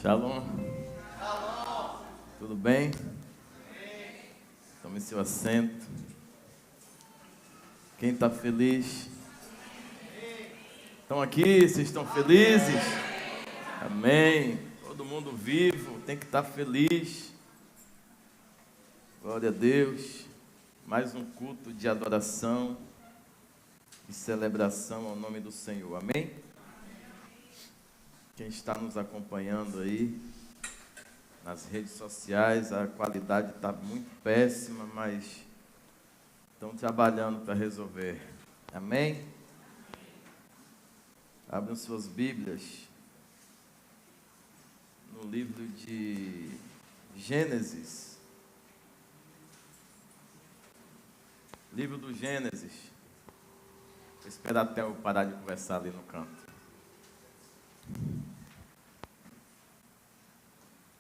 Shalom. Tudo bem? Tome seu assento. Quem está feliz? Estão aqui? Vocês estão felizes? Amém. Todo mundo vivo tem que estar feliz. Glória a Deus. Mais um culto de adoração e celebração ao nome do Senhor. Amém? Quem está nos acompanhando aí nas redes sociais, a qualidade está muito péssima, mas estão trabalhando para resolver. Amém? Abram suas Bíblias no livro de Gênesis. Livro do Gênesis. Vou esperar até eu parar de conversar ali no canto.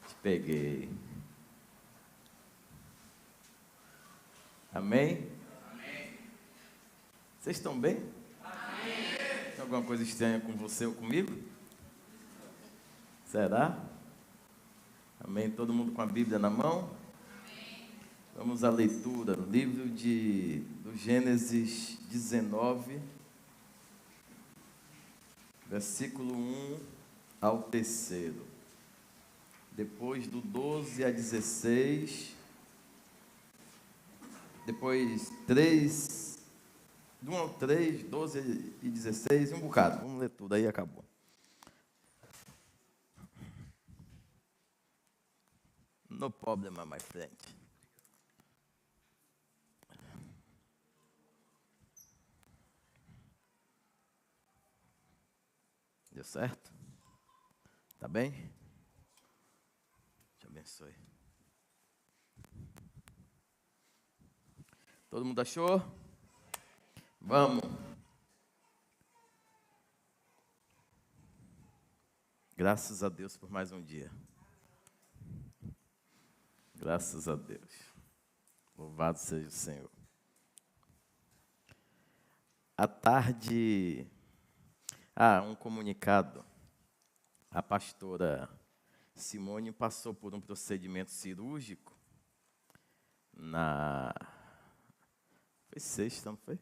Te peguei. Amém? Amém. Vocês estão bem? Amém. Tem alguma coisa estranha com você ou comigo? Será? Amém? Todo mundo com a Bíblia na mão? Amém. Vamos à leitura, no livro do Gênesis 19, versículo 1 ao 3. Depois do 12 a 16, depois 3, do 1 ao 3, 12 e 16, um bocado. Vamos ler tudo, aí acabou. No problema, my friend. Deu certo? Tá bem? Te abençoe. Todo mundo achou? Vamos. Graças a Deus por mais um dia. Graças a Deus. Louvado seja o Senhor. À tarde, um comunicado. A pastora Simone passou por um procedimento cirúrgico foi sexta, não foi?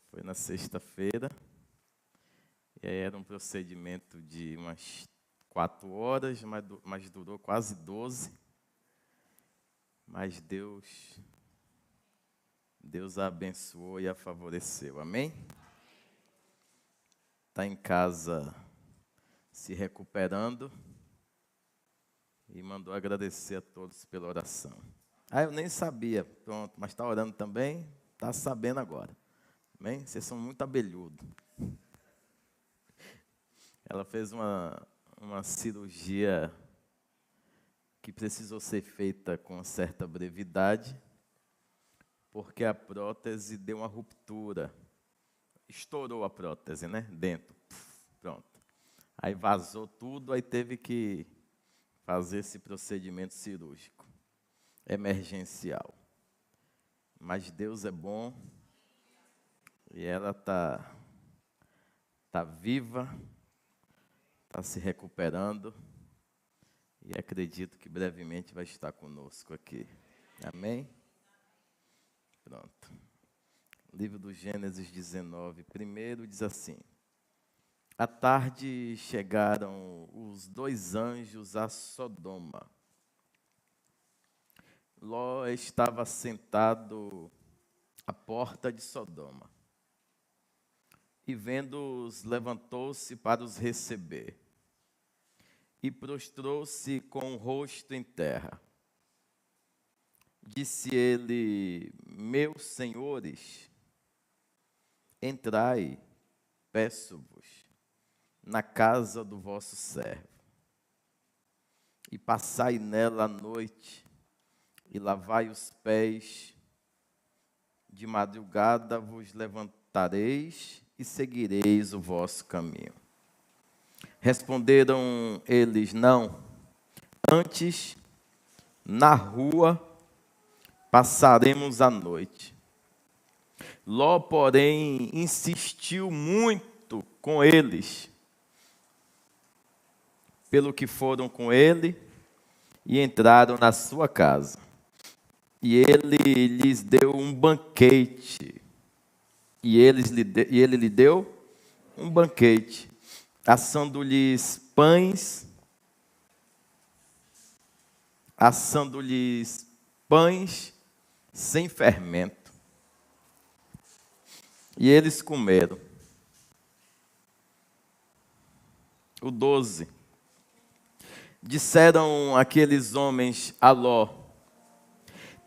Foi na sexta-feira. E aí era um procedimento de umas 4 horas, mas durou quase 12. Mas Deus a abençoou e a favoreceu. Amém? Está em casa se recuperando e mandou agradecer a todos pela oração. Eu nem sabia, pronto, mas está orando também, está sabendo agora. Amém? Vocês são muito abelhudos. Ela fez uma cirurgia que precisou ser feita com certa brevidade, porque a prótese deu uma ruptura. Estourou a prótese, né? Dentro. Pronto. Aí vazou tudo, aí teve que fazer esse procedimento cirúrgico. Emergencial. Mas Deus é bom. E ela tá viva. Está se recuperando. E acredito que brevemente vai estar conosco aqui. Amém? Pronto. Livro do Gênesis 19, primeiro diz assim: à tarde chegaram os 2 anjos a Sodoma. Ló estava sentado à porta de Sodoma. E vendo-os, levantou-se para os receber. E prostrou-se com o rosto em terra. Disse ele: meus senhores, entrai, peço-vos, na casa do vosso servo, e passai nela a noite, e lavai os pés. De madrugada vos levantareis e seguireis o vosso caminho. Responderam eles: não, antes na rua passaremos a noite. Ló, porém, insistiu muito com eles. pelo que foram com ele e entraram na sua casa. E ele lhes deu um banquete. E ele lhe deu um banquete, assando-lhes pães sem fermento. E eles comeram. O 12. Disseram aqueles homens a Ló: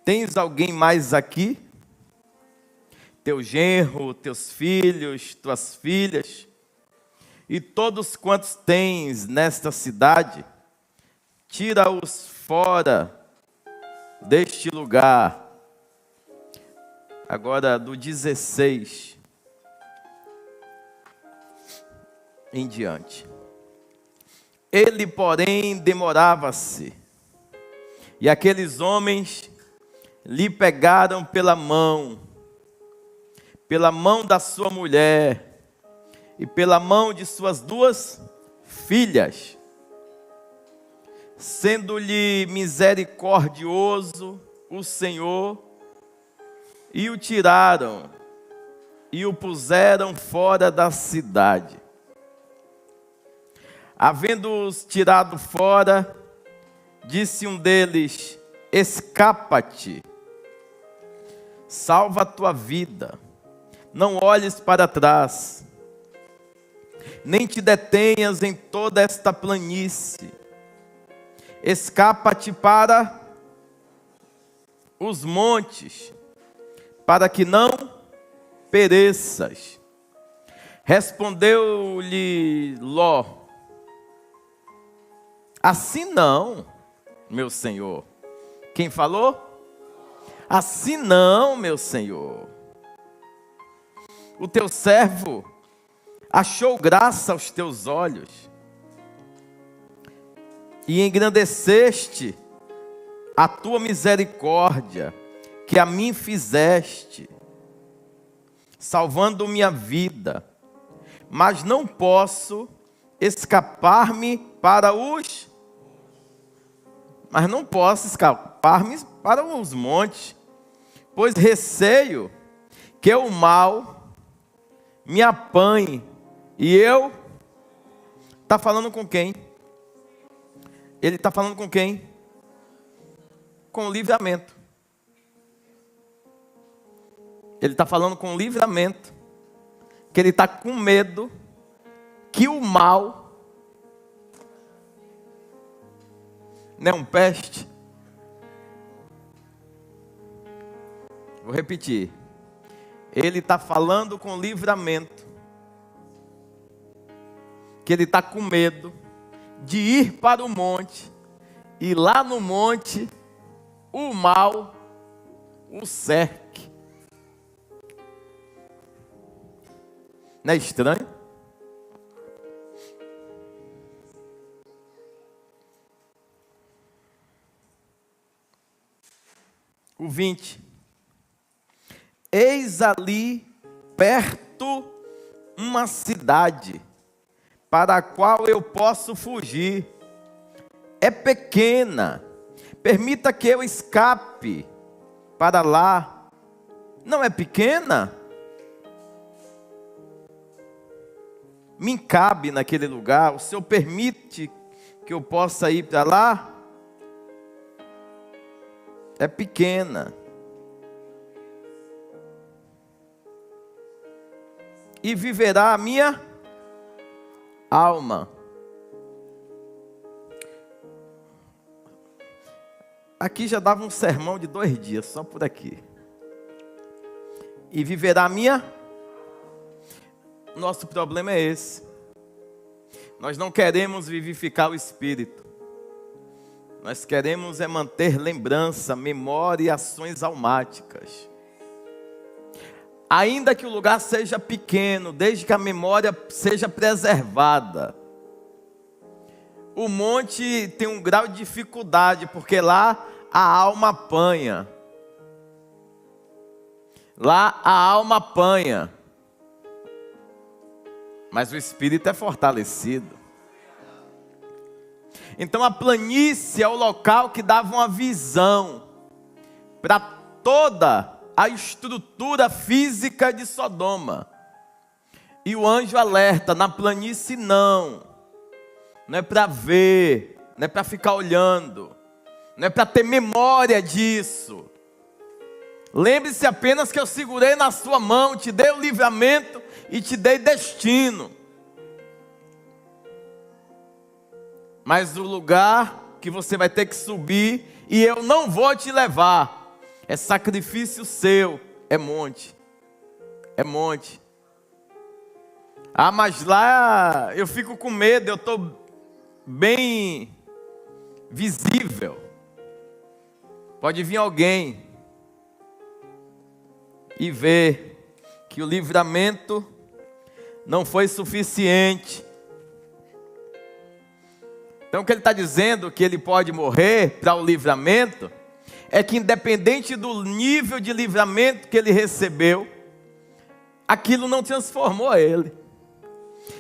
tens alguém mais aqui? Teu genro, teus filhos, tuas filhas, e todos quantos tens nesta cidade, tira-os fora deste lugar. Agora, do 16 em diante. Ele, porém, demorava-se, e aqueles homens lhe pegaram pela mão da sua mulher e pela mão de suas 2 filhas, sendo-lhe misericordioso o Senhor, e o tiraram e o puseram fora da cidade. Havendo-os tirado fora, disse um deles: escapa-te, salva a tua vida, não olhes para trás, nem te detenhas em toda esta planície, escapa-te para os montes, para que não pereças. Respondeu-lhe Ló: assim não, meu senhor. Quem falou? Assim não, meu senhor. O teu servo achou graça aos teus olhos, e engrandeceste a tua misericórdia, que a mim fizeste, salvando minha vida. Mas não posso escapar-me para os montes, pois receio que o mal me apanhe, e eu... Está falando com quem? Ele está falando com quem? Com o livramento. Ele está falando com o livramento, que ele está com medo que o mal... Não é um peste? Vou repetir. Ele está falando com livramento, que ele está com medo de ir para o monte, e lá no monte o mal o cerque. Não é estranho? O 20. Eis ali perto uma cidade, para a qual eu posso fugir. É pequena, permita que eu escape para lá. Não é pequena? Me cabe naquele lugar. O Senhor permite que eu possa ir para lá? É pequena. E viverá a minha alma. Aqui já dava um sermão de 2 dias, só por aqui. E viverá a minha... Nosso problema é esse. Nós não queremos vivificar o Espírito. Nós queremos é manter lembrança, memória e ações almáticas. Ainda que o lugar seja pequeno, desde que a memória seja preservada. O monte tem um grau de dificuldade, porque lá a alma apanha. Lá a alma apanha. Mas o espírito é fortalecido. Então a planície é o local que dava uma visão para toda a estrutura física de Sodoma. E o anjo alerta: na planície não é para ver, não é para ficar olhando, não é para ter memória disso. Lembre-se apenas que eu segurei na sua mão, te dei o livramento e te dei destino. Mas o lugar que você vai ter que subir, e eu não vou te levar, é sacrifício seu, é monte. É monte. Ah, mas lá eu fico com medo, eu estou bem visível. Pode vir alguém e ver que o livramento não foi suficiente. Então o que ele está dizendo, que ele pode morrer para o livramento, é que independente do nível de livramento que ele recebeu, aquilo não transformou ele.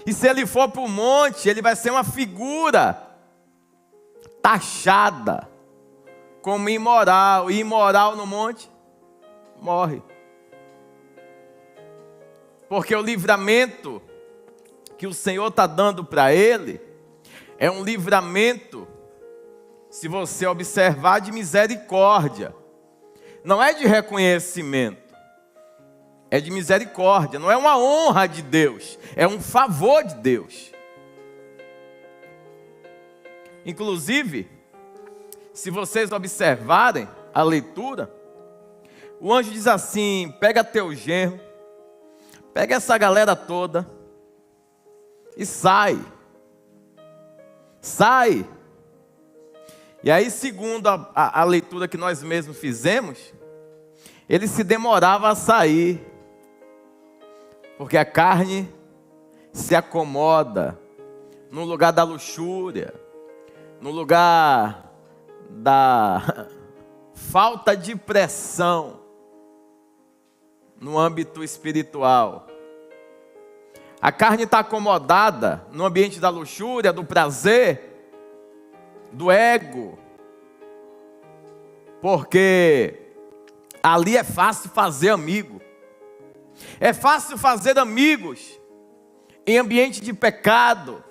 E se ele for para o monte, ele vai ser uma figura taxada como imoral. E imoral no monte, morre. Porque o livramento que o Senhor está dando para ele é um livramento, se você observar, de misericórdia. Não é de reconhecimento, é de misericórdia. Não é uma honra de Deus, é um favor de Deus. Inclusive, se vocês observarem a leitura, o anjo diz assim: pega teu genro, pega essa galera toda e sai. Sai. E aí, segundo a leitura que nós mesmos fizemos, ele se demorava a sair, porque a carne se acomoda no lugar da luxúria, no lugar da falta de pressão no âmbito espiritual. A carne está acomodada no ambiente da luxúria, do prazer, do ego, porque ali é fácil fazer amigo. É fácil fazer amigos em ambiente de pecado,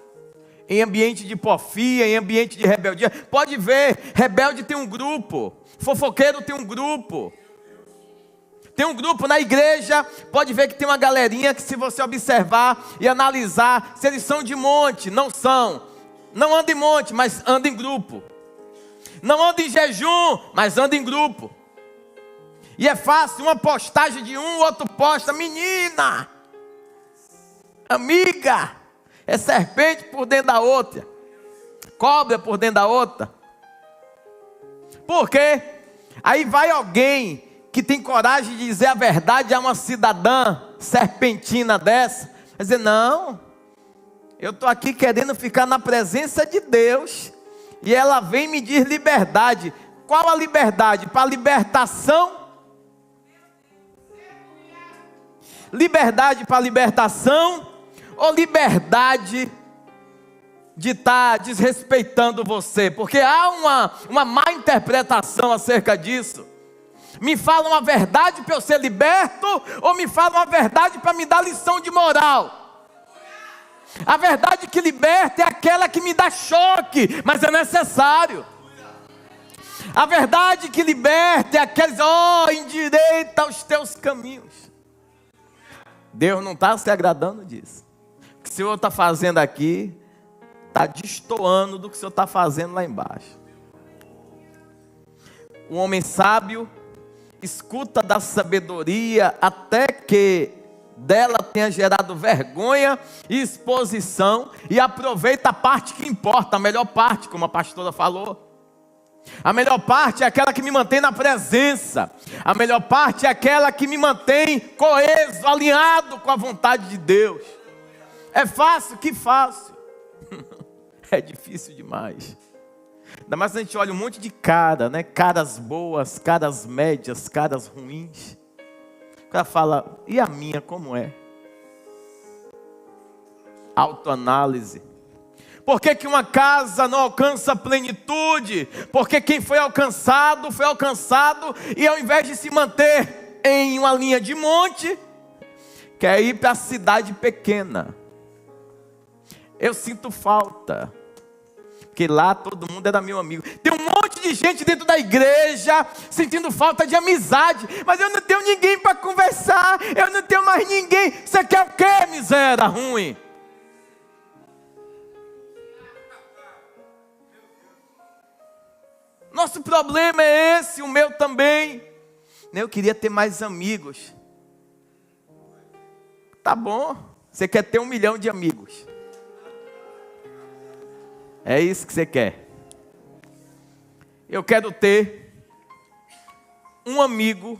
em ambiente de porfia, em ambiente de rebeldia. Pode ver, rebelde tem um grupo, fofoqueiro tem um grupo. Tem um grupo na igreja, pode ver que tem uma galerinha que, se você observar e analisar, se eles são de monte, não são. Não anda em monte, mas anda em grupo. Não anda em jejum, mas anda em grupo. E é fácil, uma postagem de um, o outro posta: menina, amiga, é serpente por dentro da outra, cobra por dentro da outra. Por quê? Aí vai alguém que tem coragem de dizer a verdade a uma cidadã serpentina dessa, vai dizer: não, eu estou aqui querendo ficar na presença de Deus, e ela vem me dizer liberdade. Qual a liberdade? Para a libertação? Liberdade para a libertação? Ou liberdade de estar desrespeitando você? Porque há uma má interpretação acerca disso. Me fala uma verdade para eu ser liberto, ou me fala uma verdade para me dar lição de moral? A verdade que liberta é aquela que me dá choque, mas é necessário. A verdade que liberta é aquela: endireita os teus caminhos. Deus não está se agradando disso. O que o Senhor está fazendo aqui está destoando do que o Senhor está fazendo lá embaixo. O homem sábio escuta da sabedoria até que dela tenha gerado vergonha e exposição, e aproveita a parte que importa, a melhor parte, como a pastora falou. A melhor parte é aquela que me mantém na presença. A melhor parte é aquela que me mantém coeso, alinhado com a vontade de Deus. É fácil? Que fácil. É difícil demais. Ainda mais a gente olha um monte de cara, né? Caras boas, caras médias, caras ruins. O cara fala: e a minha como é? Autoanálise. Por que que uma casa não alcança a plenitude? Porque quem foi alcançado, e ao invés de se manter em uma linha de monte, quer ir para a cidade pequena. Eu sinto falta, porque lá todo mundo era meu amigo. Tem um monte de gente dentro da igreja sentindo falta de amizade, mas eu não tenho ninguém para conversar, eu não tenho mais ninguém. Você quer o quê, miséria ruim? Nosso problema é esse, o meu também. Eu queria ter mais amigos. Tá bom, você quer ter 1 milhão de amigos. É isso que você quer. Eu quero ter um amigo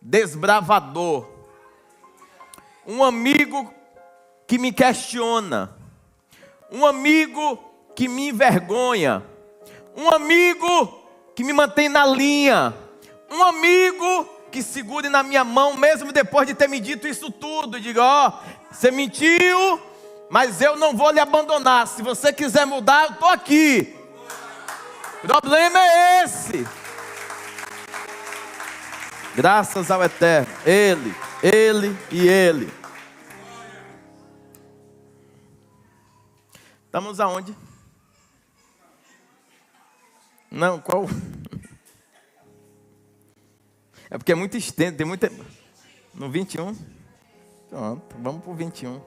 desbravador. Um amigo que me questiona. Um amigo que me envergonha. Um amigo que me mantém na linha. Um amigo que segure na minha mão, mesmo depois de ter me dito isso tudo. Diga, ó, você mentiu, mas eu não vou lhe abandonar. Se você quiser mudar, eu estou aqui. O problema é esse. Graças ao Eterno. Ele e Ele. Estamos aonde? Não, qual? É porque é muito extenso, tem muita... No 21? Pronto, vamos para o 21.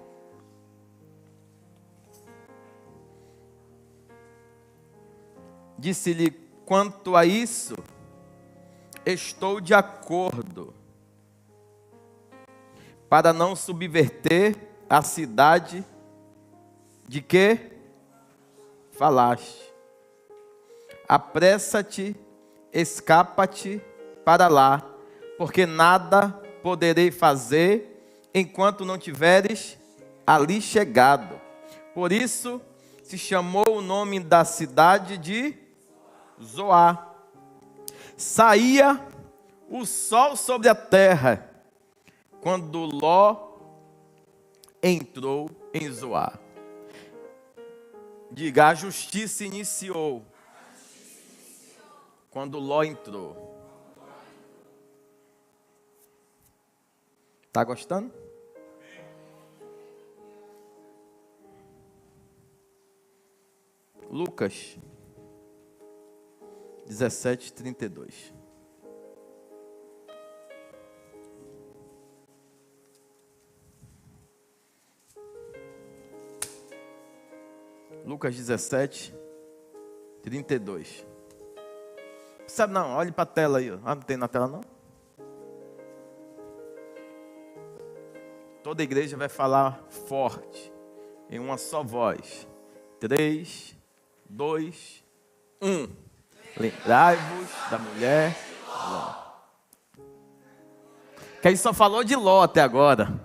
Disse-lhe, quanto a isso, estou de acordo, para não subverter a cidade de que falaste. Apressa-te, escapa-te para lá, porque nada poderei fazer enquanto não tiveres ali chegado. Por isso se chamou o nome da cidade de Zoar. Saía o sol sobre a terra, quando Ló entrou em Zoar. Diga, a justiça iniciou quando Ló entrou. Está gostando? Lucas 17:32. Lucas 17:32. Sabe não, olhe para a tela aí. Ah, não tem na tela não? Toda a igreja vai falar forte, em uma só voz. 3, 2, 1. Lembrai-vos da mulher de Ló. Que aí só falou de Ló até agora.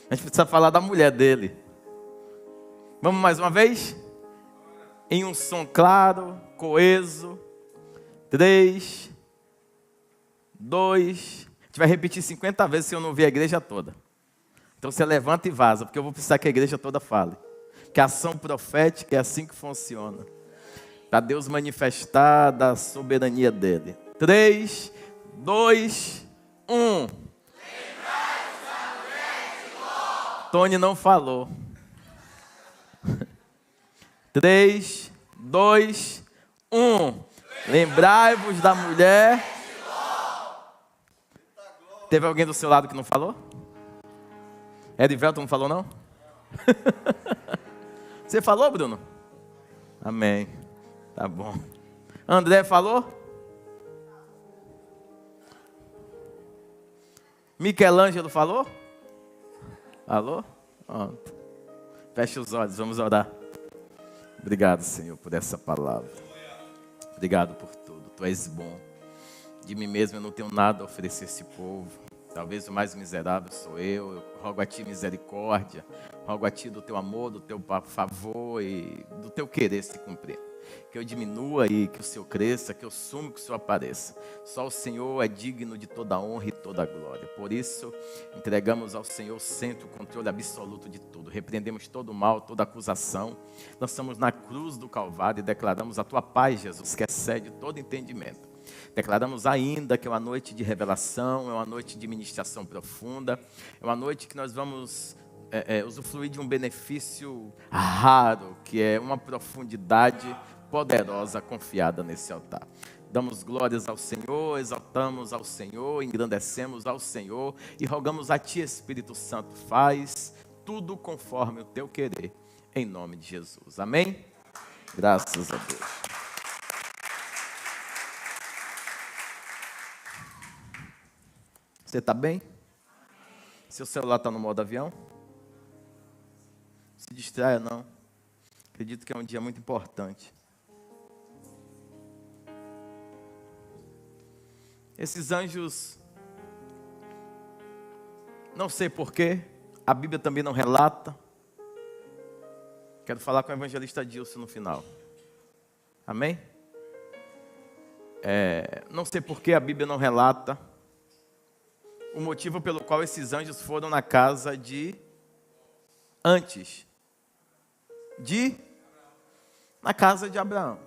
A gente precisa falar da mulher dele. Vamos mais uma vez? Em um som claro, coeso. 3, 2. A gente vai repetir 50 vezes se eu não ouvir a igreja toda. Então você levanta e vaza, porque eu vou precisar que a igreja toda fale. Que a ação profética é assim que funciona. Para Deus manifestar da soberania dele. 3, 2, 1. Tony não falou. 3, 2, 1. Lembrai-vos da mulher. Teve alguém do seu lado que não falou? Edivelton não falou não? Você falou, Bruno? Amém. Tá bom. André falou? Michelangelo falou? Alô? Pronto. Feche os olhos, vamos orar. Obrigado, Senhor, por essa palavra. Obrigado por tudo. Tu és bom. De mim mesmo eu não tenho nada a oferecer a esse povo. Talvez o mais miserável sou eu. Eu rogo a Ti misericórdia. Rogo a Ti do Teu amor, do Teu favor e do Teu querer se cumprir. Que eu diminua e que o Senhor cresça, que eu sume e que o Senhor apareça. Só o Senhor é digno de toda honra e toda glória. Por isso, entregamos ao Senhor sempre o controle absoluto de tudo. Repreendemos todo o mal, toda acusação. Lançamos na cruz do Calvário e declaramos a tua paz, Jesus, que excede todo entendimento. Declaramos ainda que é uma noite de revelação, é uma noite de ministração profunda, é uma noite que nós vamos usufruir de um benefício raro, que é uma profundidade poderosa confiada nesse altar. Damos glórias ao Senhor, exaltamos ao Senhor, engrandecemos ao Senhor e rogamos a Ti, Espírito Santo, faz tudo conforme o Teu querer, em nome de Jesus. Amém? Graças a Deus. Você está bem? Seu celular está no modo avião? Não se distraia não. Acredito que é um dia muito importante. Esses anjos, não sei porquê, a Bíblia também não relata. Quero falar com o evangelista Dilson no final. Amém? Não sei porquê a Bíblia não relata o motivo pelo qual esses anjos foram na casa na casa de Abraão.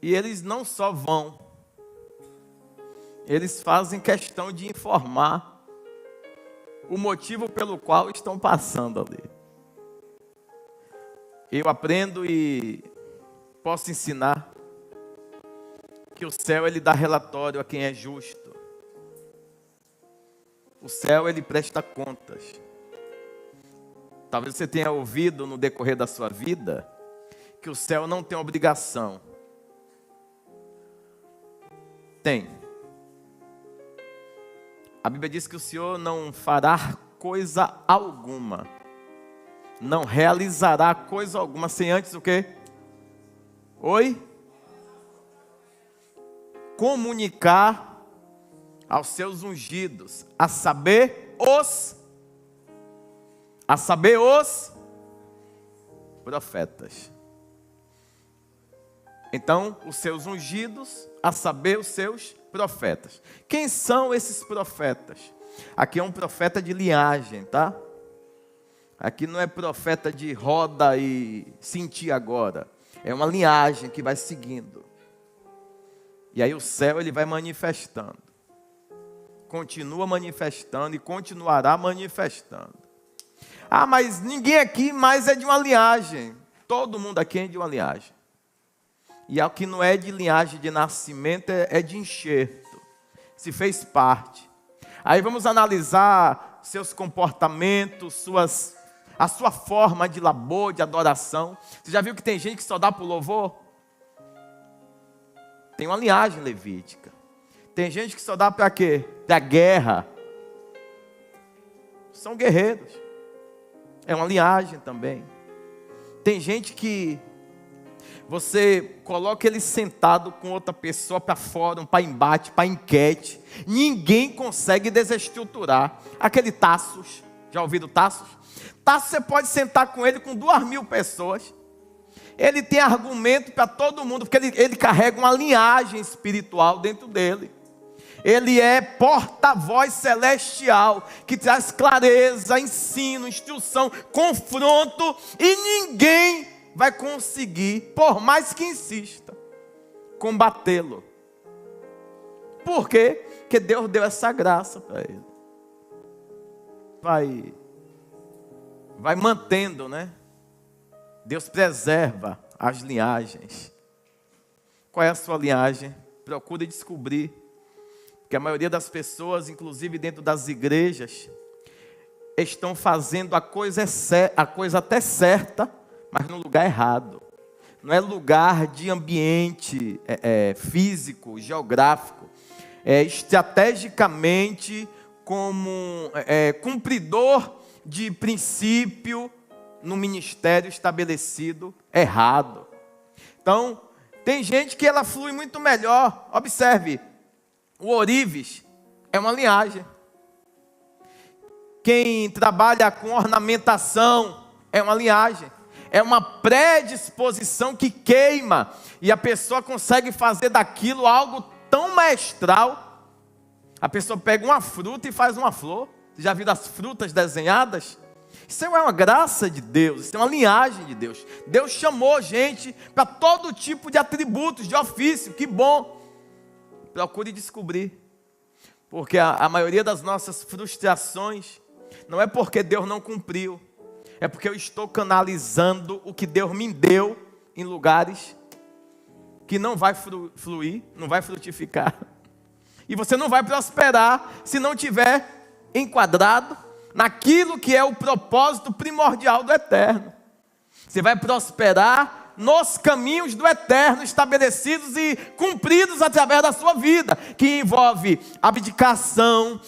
E eles não só vão, eles fazem questão de informar o motivo pelo qual estão passando ali. Eu aprendo e posso ensinar que o céu ele dá relatório a quem é justo. O céu ele presta contas. Talvez você tenha ouvido no decorrer da sua vida que o céu não tem obrigação. Tem. A Bíblia diz que o Senhor não fará coisa alguma. Não realizará coisa alguma sem antes o quê? Oi? Comunicar aos seus ungidos, a saber os profetas. Então, os seus ungidos, a saber os seus profetas. Quem são esses profetas? Aqui é um profeta de linhagem, tá? Aqui não é profeta de roda e sentir agora. É uma linhagem que vai seguindo. E aí o céu ele vai manifestando. Continua manifestando e continuará manifestando. Ah, mas ninguém aqui mais é de uma linhagem. Todo mundo aqui é de uma linhagem. E ao que não é de linhagem de nascimento é de enxerto. Se fez parte. Aí vamos analisar seus comportamentos, a sua forma de labor, de adoração. Você já viu que tem gente que só dá para o louvor? Tem uma linhagem levítica. Tem gente que só dá para quê? Para guerra. São guerreiros. É uma linhagem também. Tem gente que você coloca ele sentado com outra pessoa para fórum, para embate, para enquete. Ninguém consegue desestruturar. Aquele Tassos, já ouviram Tassos? Tassos você pode sentar com ele com 2.000 pessoas. Ele tem argumento para todo mundo, porque ele carrega uma linhagem espiritual dentro dele. Ele é porta-voz celestial, que traz clareza, ensino, instrução, confronto, e ninguém vai conseguir, por mais que insista, combatê-lo. Por quê? Porque Deus deu essa graça para ele. Vai mantendo, né? Deus preserva as linhagens. Qual é a sua linhagem? Procure descobrir. Porque a maioria das pessoas, inclusive dentro das igrejas, estão fazendo a coisa até certa, mas no lugar errado. Não é lugar de ambiente físico, geográfico. É estrategicamente como cumpridor de princípio no ministério estabelecido errado. Então, tem gente que ela flui muito melhor. Observe, o ourives é uma linhagem. Quem trabalha com ornamentação é uma linhagem. é uma predisposição que queima, e a pessoa consegue fazer daquilo algo tão maestral. A pessoa pega uma fruta e faz uma flor. Você já viu as frutas desenhadas? Isso é uma graça de Deus, isso é uma linhagem de Deus. Deus chamou gente para todo tipo de atributos, de ofício. Que bom! Procure descobrir. Porque a maioria das nossas frustrações não é porque Deus não cumpriu, é porque eu estou canalizando o que Deus me deu em lugares que não vai fluir, não vai frutificar. E você não vai prosperar se não tiver enquadrado naquilo que é o propósito primordial do Eterno. Você vai prosperar nos caminhos do Eterno, estabelecidos e cumpridos através da sua vida, que envolve abdicação,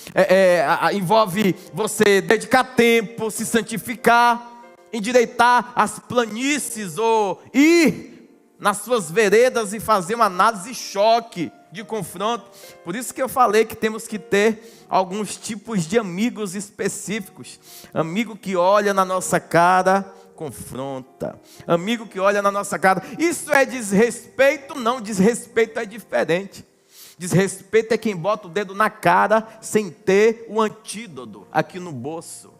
envolve você dedicar tempo, se santificar, endireitar as planícies, ou ir nas suas veredas e fazer uma análise de choque, de confronto. Por isso que eu falei que temos que ter alguns tipos de amigos específicos. Amigo que olha na nossa cara, confronta. Amigo que olha na nossa cara. Isso é desrespeito? Não, desrespeito é diferente. Desrespeito é quem bota o dedo na cara sem ter o antídoto aqui no bolso.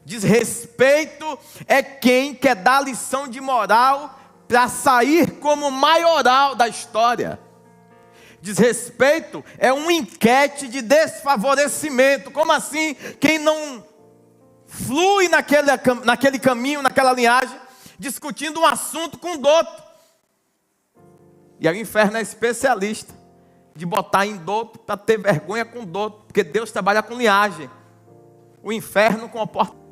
Desrespeito é quem quer dar lição de moral para sair como maioral da história. Desrespeito é uma enquete de desfavorecimento. Como assim? Quem não flui naquele caminho, naquela linhagem, discutindo um assunto com o douto. E aí o inferno é especialista de botar em douto para ter vergonha com o douto, porque Deus trabalha com linhagem. O inferno com oportunidade.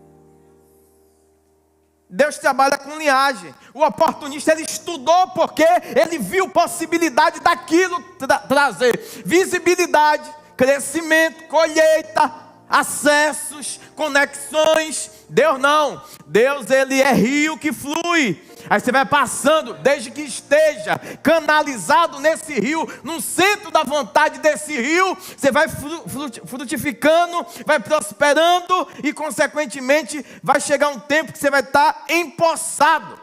Deus trabalha com linhagem. O oportunista, ele estudou porque ele viu possibilidade daquilo trazer visibilidade, crescimento, colheita, acessos, conexões. Deus não. Deus, ele é rio que flui. Aí você vai passando, desde que esteja canalizado nesse rio, no centro da vontade desse rio, você vai frutificando, vai prosperando e consequentemente vai chegar um tempo que você vai estar empossado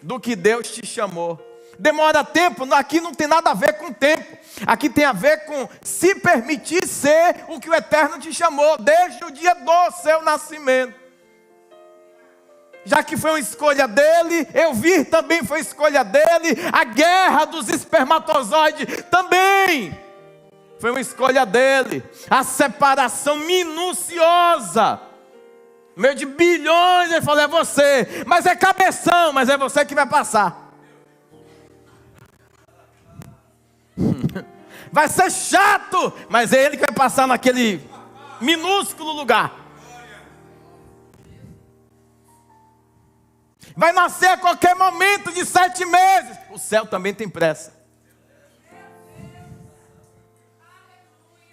do que Deus te chamou. Demora tempo, aqui não tem nada a ver com tempo, aqui tem a ver com se permitir ser o que o Eterno te chamou, desde o dia do seu nascimento. Já que foi uma escolha dele, eu vir também foi escolha dele, a guerra dos espermatozoides também foi uma escolha dele, a separação minuciosa, no meio de bilhões, ele falou, é você, mas é cabeção, mas é você que vai passar. Vai ser chato, mas é ele que vai passar naquele minúsculo lugar. Vai nascer a qualquer momento de 7 meses. O céu também tem pressa.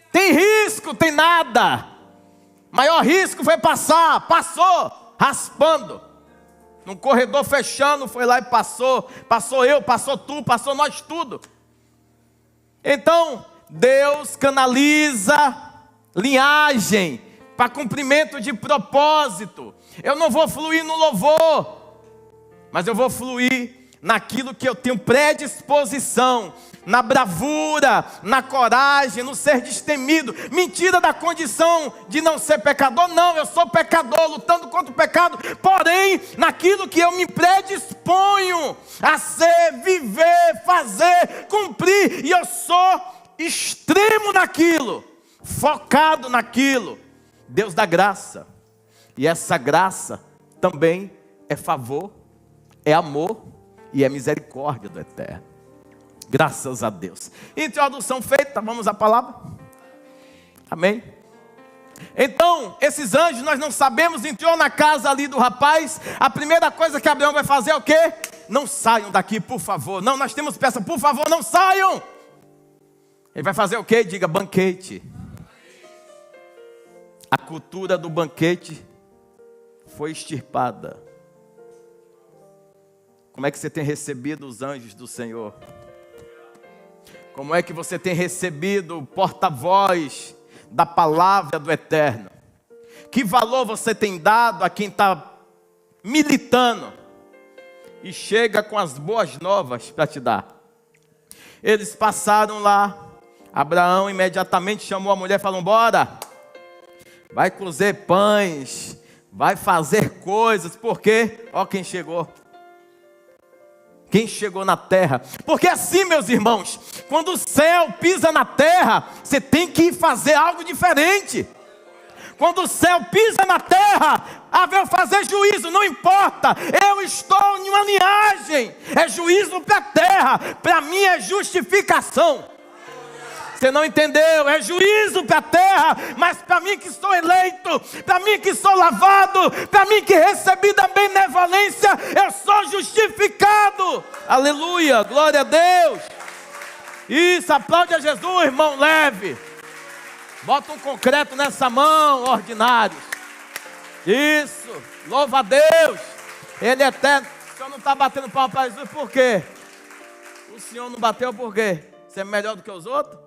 Tem risco, tem nada. Maior risco foi passar. Passou, raspando. Num corredor fechando, foi lá e passou. Passou eu, passou tu, passou nós tudo. Então, Deus canaliza linhagem para cumprimento de propósito. Eu não vou fluir no louvor, mas eu vou fluir naquilo que eu tenho predisposição, na bravura, na coragem, no ser destemido. Mentira da condição de não ser pecador, não, eu sou pecador, lutando contra o pecado, porém, naquilo que eu me predisponho a ser, viver, fazer, cumprir, e eu sou extremo naquilo, focado naquilo. Deus dá graça, e essa graça também é favor, é amor e é misericórdia do Eterno. Graças a Deus. Introdução feita, vamos à palavra. Amém? Então, esses anjos, nós não sabemos, entrou na casa ali do rapaz. A primeira coisa que Abraão vai fazer é o quê? Não saiam daqui, por favor. Não, nós temos peça, por favor, não saiam. Ele vai fazer o quê? Diga, banquete. A cultura do banquete foi extirpada. Como é que você tem recebido os anjos do Senhor? Como é que você tem recebido o porta-voz da palavra do Eterno? Que valor você tem dado a quem está militando, e chega com as boas novas para te dar. Eles passaram lá, Abraão imediatamente chamou a mulher e falou: bora, vai cozer pães, vai fazer coisas, porque, ó quem chegou. Quem chegou na terra? Porque assim, meus irmãos, quando o céu pisa na terra, você tem que fazer algo diferente. Quando o céu pisa na terra, haver fazer juízo, não importa, eu estou em uma linhagem, é juízo para a terra, para mim é justificação. Você não entendeu? É juízo para a terra, mas para mim que estou eleito, para mim que sou lavado, para mim que recebi da benevolência, eu sou justificado. Aleluia, glória a Deus. Isso, aplaude a Jesus, irmão leve. Bota um concreto nessa mão, ordinários. Isso, louva a Deus. Ele é eterno. O senhor não está batendo palma para Jesus por quê? O senhor não bateu por quê? Você é melhor do que os outros?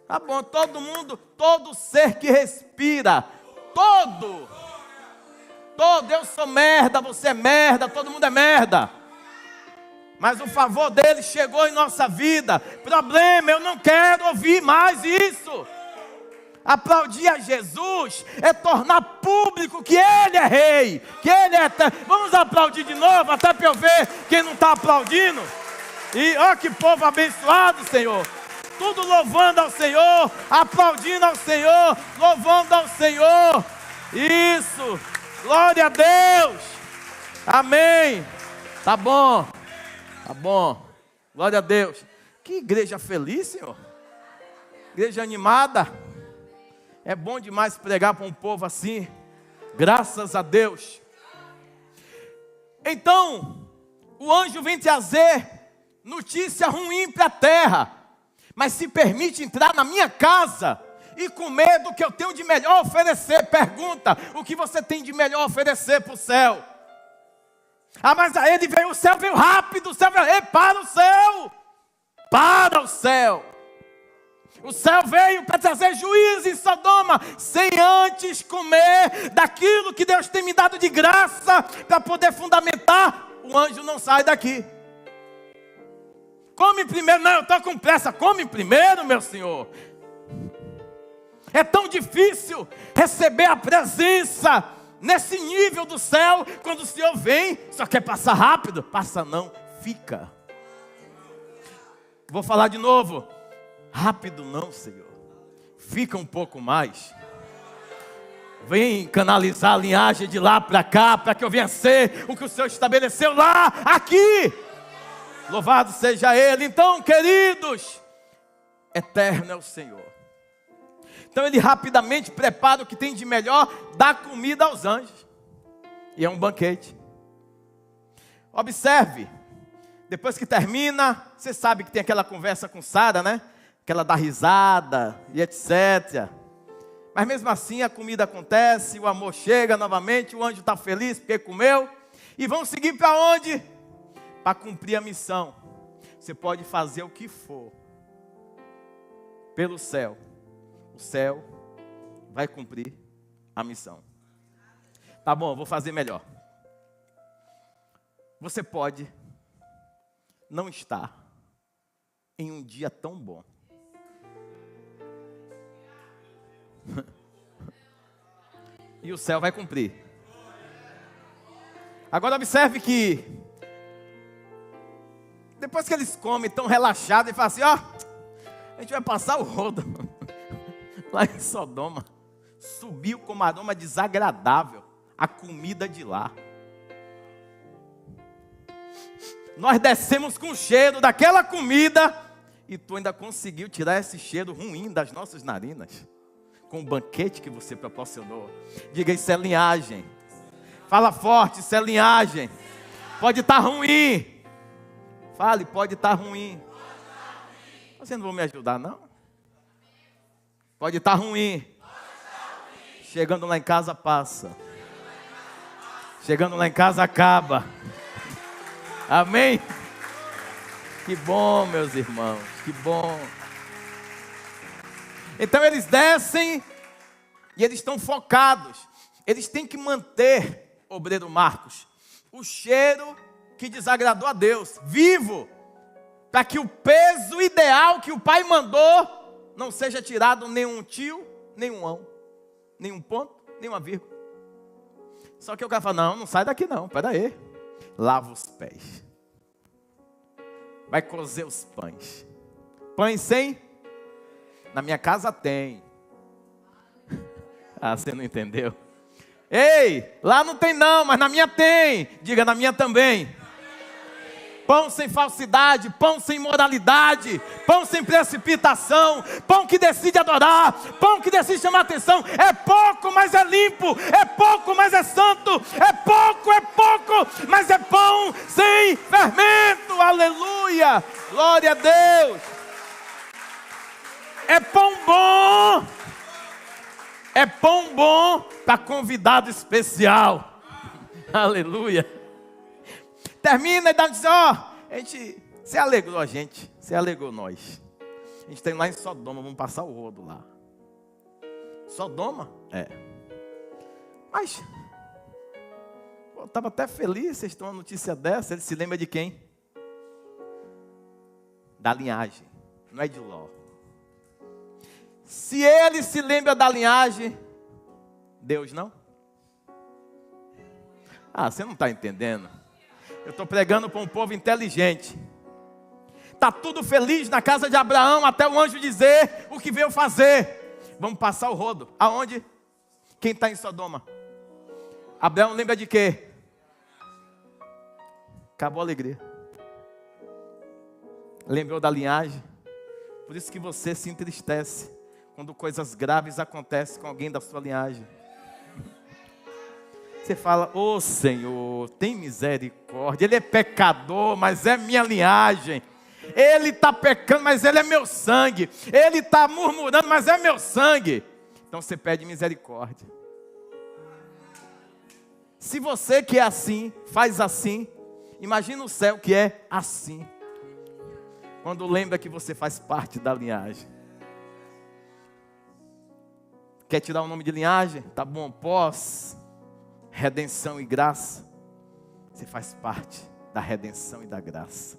Tá bom, todo mundo, todo ser que respira, todo, eu sou merda, você é merda, todo mundo é merda. Mas o favor dele chegou em nossa vida. Problema, eu não quero ouvir mais isso. Aplaudir a Jesus é tornar público que Ele é rei, que Ele é eterno. Vamos aplaudir de novo, até para eu ver quem não está aplaudindo. E ó que povo abençoado, Senhor. Tudo louvando ao Senhor, aplaudindo ao Senhor, louvando ao Senhor. Isso, glória a Deus. Amém. Tá bom, glória a Deus. Que igreja feliz, Senhor. Igreja animada. É bom demais pregar para um povo assim. Graças a Deus. Então, o anjo vem trazer notícia ruim para a terra, mas se permite entrar na minha casa e comer do que eu tenho de melhor a oferecer. Pergunta: o que você tem de melhor a oferecer para o céu? Ah, mas aí ele veio, o céu veio rápido, o céu veio, ei, para o céu, para o céu. O céu veio para trazer juízo em Sodoma, sem antes comer daquilo que Deus tem me dado de graça, para poder fundamentar. O anjo não sai daqui. Come primeiro, não, eu estou com pressa, come primeiro, meu Senhor. É tão difícil receber a presença nesse nível do céu, quando o Senhor vem, só quer passar rápido. Passa não, fica. Vou falar de novo. Rápido não, Senhor. Fica um pouco mais. Vem canalizar a linhagem de lá para cá, para que eu venha ser o que o Senhor estabeleceu lá, aqui. Louvado seja Ele. Então, queridos, eterno é o Senhor. Então ele rapidamente prepara o que tem de melhor, dá comida aos anjos. E é um banquete. Observe, depois que termina, você sabe que tem aquela conversa com Sara, né? Que ela dá risada e etc. Mas mesmo assim a comida acontece, o amor chega novamente, o anjo está feliz porque comeu. E vão seguir para onde? Para cumprir a missão. Você pode fazer o que for pelo céu. O céu vai cumprir a missão. Tá bom, eu vou fazer melhor. Você pode não estar em um dia tão bom. E o céu vai cumprir. Agora observe que depois que eles comem tão relaxados, ele fala assim: ó, a gente vai passar o rodo lá em Sodoma. Subiu com uma aroma desagradável a comida de lá. Nós descemos com o cheiro daquela comida e tu ainda conseguiu tirar esse cheiro ruim das nossas narinas com o banquete que você proporcionou. Diga: isso é linhagem. Fala forte: isso é linhagem. Pode estar ruim. Fale: pode estar ruim. Você não vai me ajudar, não? Pode estar ruim. Chegando lá em casa passa. Chegando lá em casa acaba. Amém? Que bom, meus irmãos, que bom. Então eles descem e eles estão focados. Eles têm que manter, obreiro Marcos, o cheiro que desagradou a Deus, vivo, para que o peso ideal que o Pai mandou não seja tirado nem um tio, nem um ão, nem um ponto, nem uma vírgula. Só que o cara fala, não sai daqui não, peraí. Lava os pés. Vai cozer os pães. Pães sem? Na minha casa tem. Ah, você não entendeu? Ei, lá não tem não, mas na minha tem. Diga, na minha também. Pão sem falsidade, pão sem imoralidade, pão sem precipitação, pão que decide adorar, pão que decide chamar atenção. É pouco, mas é limpo. É pouco, mas é santo. É pouco, mas é pão sem fermento. Aleluia, glória a Deus. É pão bom. É pão bom para convidado especial. Aleluia. Termina e dá dizer, você alegrou a gente, você alegrou nós. A gente tem lá em Sodoma, vamos passar o rodo lá. Sodoma? É. Mas, eu estava até feliz, vocês estão uma notícia dessa. Ele se lembra de quem? Da linhagem, não é de Ló. Se ele se lembra da linhagem, Deus não? Ah, você não está entendendo. Eu estou pregando para um povo inteligente. Está tudo feliz na casa de Abraão, até o anjo dizer o que veio fazer. Vamos passar o rodo. Aonde? Quem está em Sodoma? Abraão lembra de quê? Acabou a alegria. Lembrou da linhagem. Por isso que você se entristece quando coisas graves acontecem com alguém da sua linhagem. Você fala, Senhor, tem misericórdia. Ele é pecador, mas é minha linhagem. Ele está pecando, mas ele é meu sangue. Ele está murmurando, mas é meu sangue. Então você pede misericórdia. Se você que é assim, faz assim, imagina o céu que é assim. Quando lembra que você faz parte da linhagem. Quer tirar o nome de linhagem? Tá bom, redenção e graça. Você faz parte da redenção e da graça.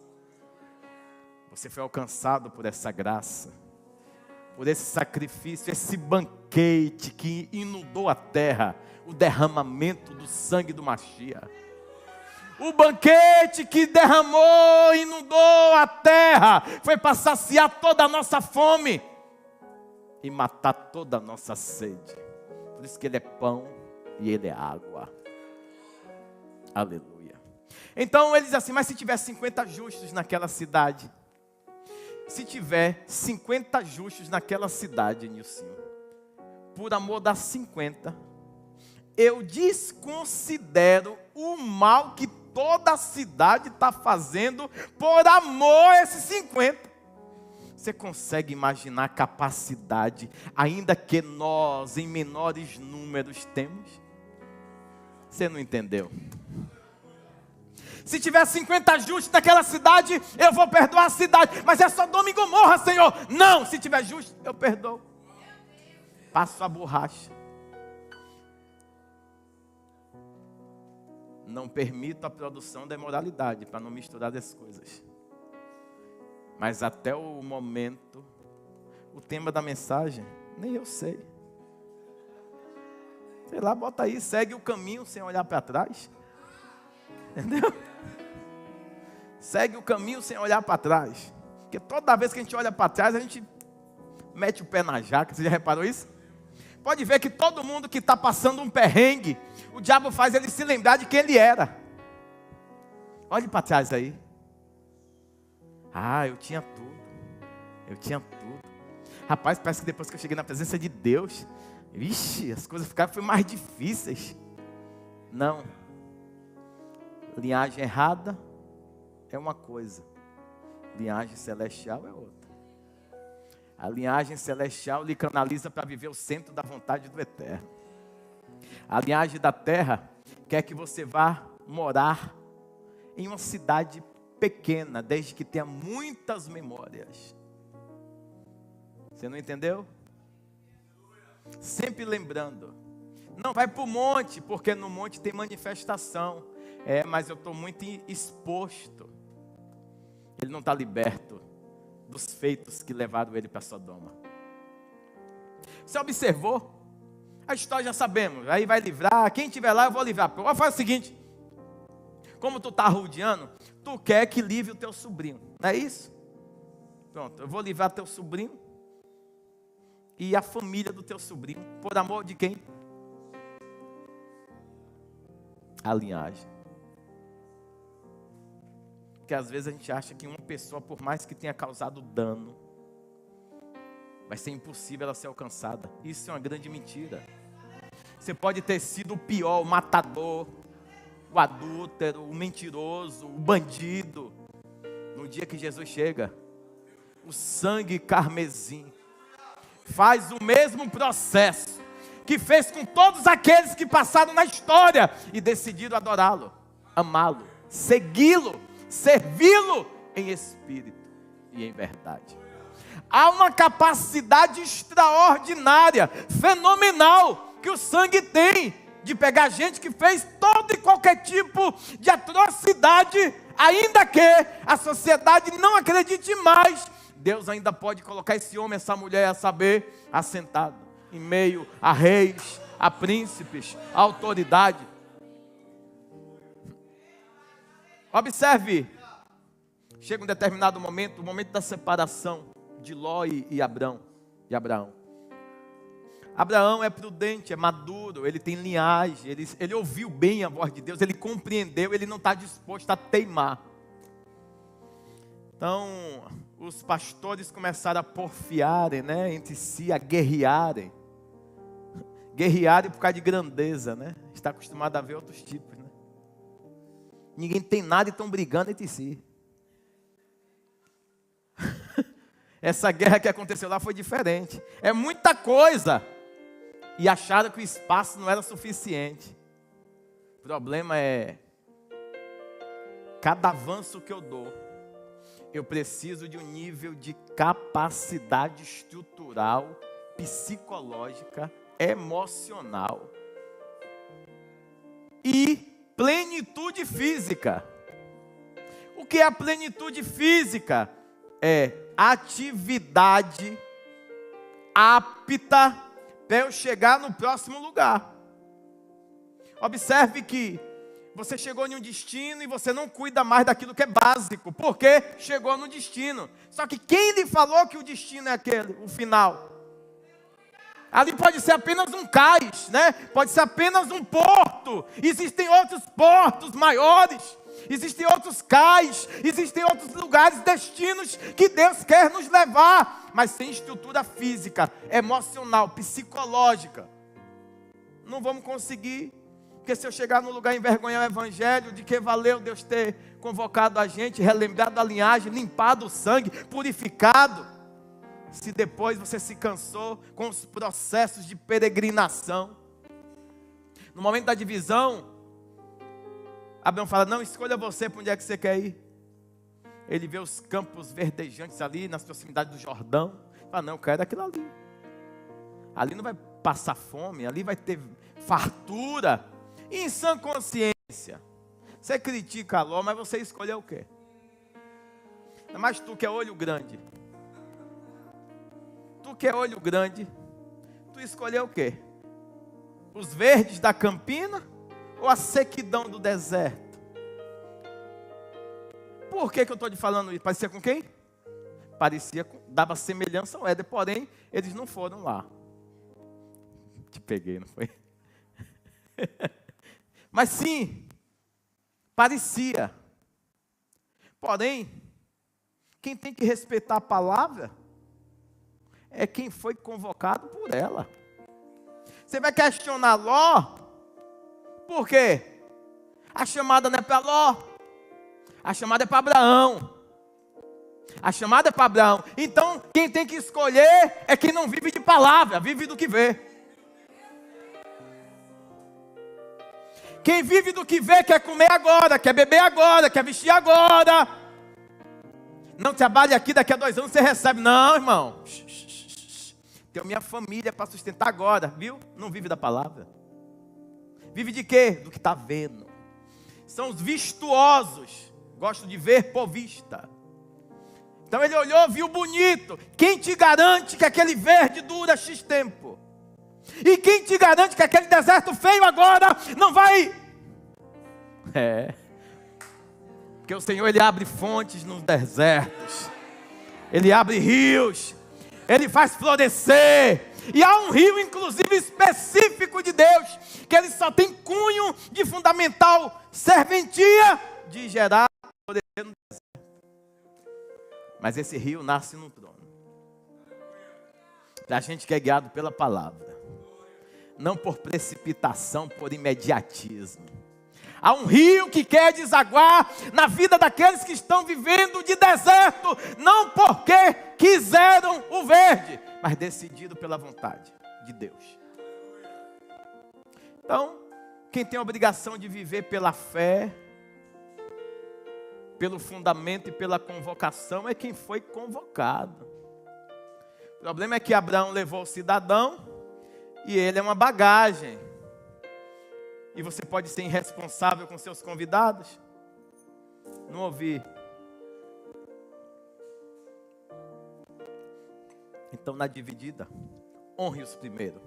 Você foi alcançado por essa graça, por esse sacrifício, esse banquete que inundou a terra, o derramamento do sangue do Mashiach. O banquete que derramou, inundou a terra, foi para saciar toda a nossa fome e matar toda a nossa sede. Por isso que ele é pão e ele é água. Aleluia. Então ele diz assim, mas se tiver 50 justos naquela cidade, se tiver 50 justos naquela cidade, Nilcinho, por amor das 50, eu desconsidero o mal que toda a cidade está fazendo por amor a esses 50. Você consegue imaginar a capacidade, ainda que nós em menores números temos? Você não entendeu? Se tiver 50 justos naquela cidade, eu vou perdoar a cidade. Mas é Sodoma e Gomorra, Senhor. Não, se tiver justo, eu perdoo. Passo a borracha. Não permito a produção da imoralidade, para não misturar as coisas. Mas até o momento, o tema da mensagem, nem eu sei. Sei lá, bota aí, segue o caminho sem olhar para trás. Entendeu? Segue o caminho sem olhar para trás. Porque toda vez que a gente olha para trás, a gente mete o pé na jaca. Você já reparou isso? Pode ver que todo mundo que está passando um perrengue, o diabo faz ele se lembrar de quem ele era. Olhe para trás aí. Eu tinha tudo. Eu tinha tudo. Rapaz, parece que depois que eu cheguei na presença de Deus, as coisas foram mais difíceis. Não. Linhagem errada é uma coisa. Linhagem celestial é outra. A linhagem celestial lhe canaliza para viver o centro da vontade do Eterno. A linhagem da terra quer que você vá morar em uma cidade pequena, desde que tenha muitas memórias. Você não entendeu? Sempre lembrando, Não vai para o monte, porque no monte tem manifestação. Mas eu estou muito exposto. Ele não está liberto dos feitos que levaram ele para Sodoma. Você observou? A história já sabemos. Aí vai livrar. Quem estiver lá, eu vou livrar. Vou fazer o seguinte. Como tu está rodeando, tu quer que livre o teu sobrinho. Não é isso? Pronto, eu vou livrar teu sobrinho e a família do teu sobrinho. Por amor de quem? A linhagem. Porque às vezes a gente acha que uma pessoa, por mais que tenha causado dano, vai ser impossível ela ser alcançada. Isso é uma grande mentira. Você pode ter sido o pior, o matador, o adúltero, o mentiroso, o bandido. No dia que Jesus chega, o sangue carmesim faz o mesmo processo que fez com todos aqueles que passaram na história e decidiram adorá-lo, amá-lo, segui-lo, servi-lo em espírito e em verdade. Há uma capacidade extraordinária, fenomenal, que o sangue tem de pegar gente que fez todo e qualquer tipo de atrocidade, ainda que a sociedade não acredite mais. Deus ainda pode colocar esse homem, essa mulher, a saber, assentado em meio a reis, a príncipes, a autoridade. Observe, chega um determinado momento, o momento da separação de Ló e Abraão. Abraão é prudente, é maduro, ele tem linhagem, ele ouviu bem a voz de Deus, ele compreendeu, ele não está disposto a teimar. Então, os pastores começaram a porfiarem, né, entre si, a guerrearem. Guerrearem por causa de grandeza, né? Está acostumado a ver outros tipos, né? Ninguém tem nada e estão brigando entre si. Essa guerra que aconteceu lá foi diferente. É muita coisa. E acharam que o espaço não era suficiente. O problema é, cada avanço que eu dou, eu preciso de um nível de capacidade estrutural, psicológica, emocional e plenitude física. O que é a plenitude física? É atividade apta para eu chegar no próximo lugar. Observe que você chegou em um destino e você não cuida mais daquilo que é básico, porque chegou no destino. Só que quem lhe falou que o destino é aquele, o final? Ali pode ser apenas um cais, né? Pode ser apenas um porto. Existem outros portos maiores. Existem outros cais, existem outros lugares, destinos que Deus quer nos levar, mas sem estrutura física, emocional, psicológica, não vamos conseguir. Porque se eu chegar no lugar e envergonhar o evangelho, de que valeu Deus ter convocado a gente, relembrado a linhagem, limpado o sangue, purificado, se depois você se cansou com os processos de peregrinação? No momento da divisão, Abraão fala, não, escolha você para onde é que você quer ir. Ele vê os campos verdejantes ali, nas proximidades do Jordão. Fala, não, eu quero aquilo ali. Ali não vai passar fome, ali vai ter fartura. E em sã consciência, você critica Ló, mas você escolheu o quê? Mas tu que é olho grande. Tu que é olho grande, tu escolheu o quê? Os verdes da campina ou a sequidão do deserto? Por que eu estou te falando isso? Parecia com quem? Parecia com, dava semelhança ao Éden, porém, eles não foram lá. Te peguei, não foi? Mas sim, parecia. Porém, quem tem que respeitar a palavra é quem foi convocado por ela. Você vai questionar Ló? Por quê? A chamada não é para Ló. A chamada é para Abraão. A chamada é para Abraão. Então, quem tem que escolher é quem não vive de palavra, vive do que vê. Quem vive do que vê quer comer agora, quer beber agora, quer vestir agora. Não trabalhe aqui, daqui a 2 anos você recebe. Não, irmão. Tenho minha família para sustentar agora, viu? Não vive da palavra. Vive de quê? Do que está vendo. São os vistuosos. Gosto de ver por vista. Então ele olhou, viu bonito. Quem te garante que aquele verde dura X tempo? E quem te garante que aquele deserto feio agora não vai... Porque o Senhor, Ele abre fontes nos desertos. Ele abre rios. Ele faz florescer. E há um rio, inclusive, específico de Deus, que ele só tem cunho de fundamental serventia de gerar florescer no deserto. Mas esse rio nasce no trono. Para a gente que é guiado pela palavra. Não por precipitação, por imediatismo. Há um rio que quer desaguar na vida daqueles que estão vivendo de deserto, não porque quiseram o verde, mas decidido pela vontade de Deus. Então, quem tem a obrigação de viver pela fé, pelo fundamento e pela convocação, é quem foi convocado. O problema é que Abraão levou o cidadão e ele é uma bagagem. E você pode ser irresponsável com seus convidados? Não ouvi. Então, na dividida, honre-os primeiro.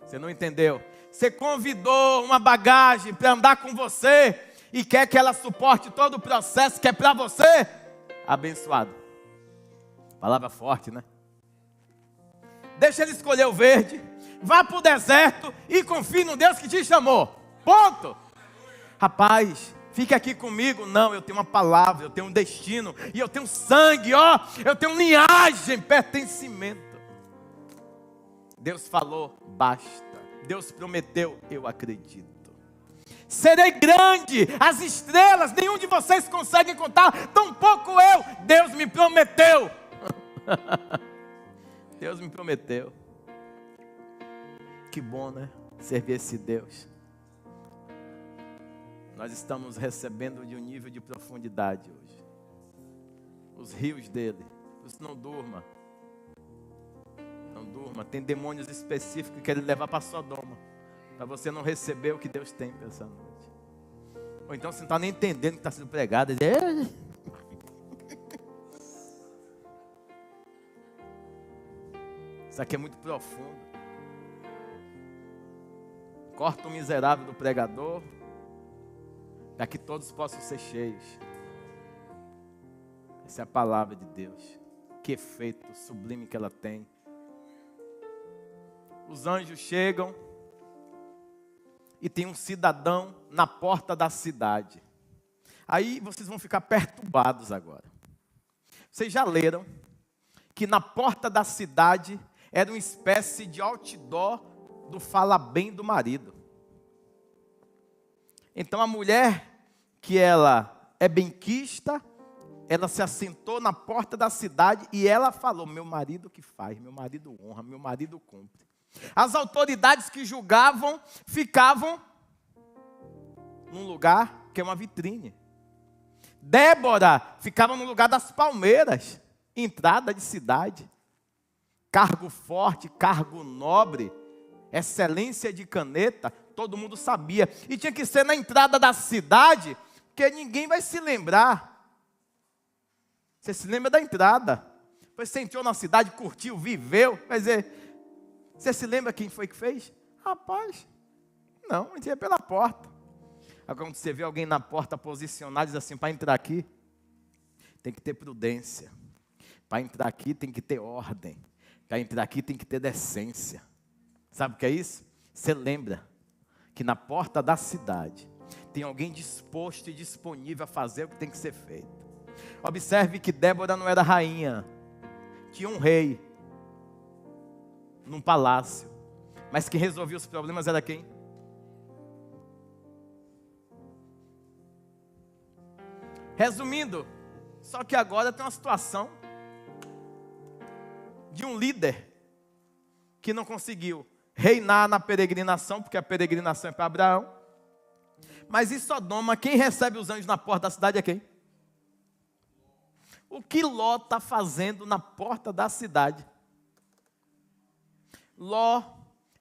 Você não entendeu? Você convidou uma bagagem para andar com você e quer que ela suporte todo o processo que é para você? Abençoado. Palavra forte, né? Deixa ele escolher o verde. Vá para o deserto e confie no Deus que te chamou. Ponto. Rapaz, fique aqui comigo. Não, eu tenho uma palavra, eu tenho um destino. E eu tenho sangue, ó. Eu tenho linhagem, pertencimento. Deus falou, basta. Deus prometeu, eu acredito. Serei grande, as estrelas, nenhum de vocês consegue contar, tampouco eu. Deus me prometeu. Deus me prometeu. Que bom, né? Servir esse Deus. Nós estamos recebendo de um nível de profundidade hoje. Os rios dele. Por isso não durma. Não durma. Tem demônios específicos que querem levar para Sodoma. Para você não receber o que Deus tem para essa noite. Ou então você não está nem entendendo o que está sendo pregado. Isso aqui é muito profundo. Corta o miserável do pregador, para que todos possam ser cheios. Essa é a palavra de Deus. Que efeito sublime que ela tem. Os anjos chegam e tem um cidadão na porta da cidade. Aí vocês vão ficar perturbados agora. Vocês já leram que na porta da cidade era uma espécie de outdoor do fala bem do marido. Então a mulher, que ela é benquista, ela se assentou na porta da cidade e ela falou, meu marido que faz, meu marido honra, meu marido cumpre. As autoridades que julgavam ficavam num lugar que é uma vitrine. Débora ficava no lugar das palmeiras, entrada de cidade. Cargo forte, cargo nobre, excelência de caneta, todo mundo sabia. E tinha que ser na entrada da cidade, porque ninguém vai se lembrar. Você se lembra da entrada. Depois você entrou na cidade, curtiu, viveu. Quer dizer, você se lembra quem foi que fez? Rapaz, não, entrei pela porta. Agora, quando você vê alguém na porta posicionado, diz assim, para entrar aqui, tem que ter prudência. Para entrar aqui tem que ter ordem. Para entrar aqui tem que ter decência. Sabe o que é isso? Você lembra que na porta da cidade tem alguém disposto e disponível a fazer o que tem que ser feito. Observe que Débora não era rainha. Tinha um rei num palácio. Mas quem resolvia os problemas era quem? Resumindo, só que agora tem uma situação de um líder que não conseguiu reinar na peregrinação, porque a peregrinação é para Abraão. Mas em Sodoma, quem recebe os anjos na porta da cidade é quem? O que Ló está fazendo na porta da cidade? Ló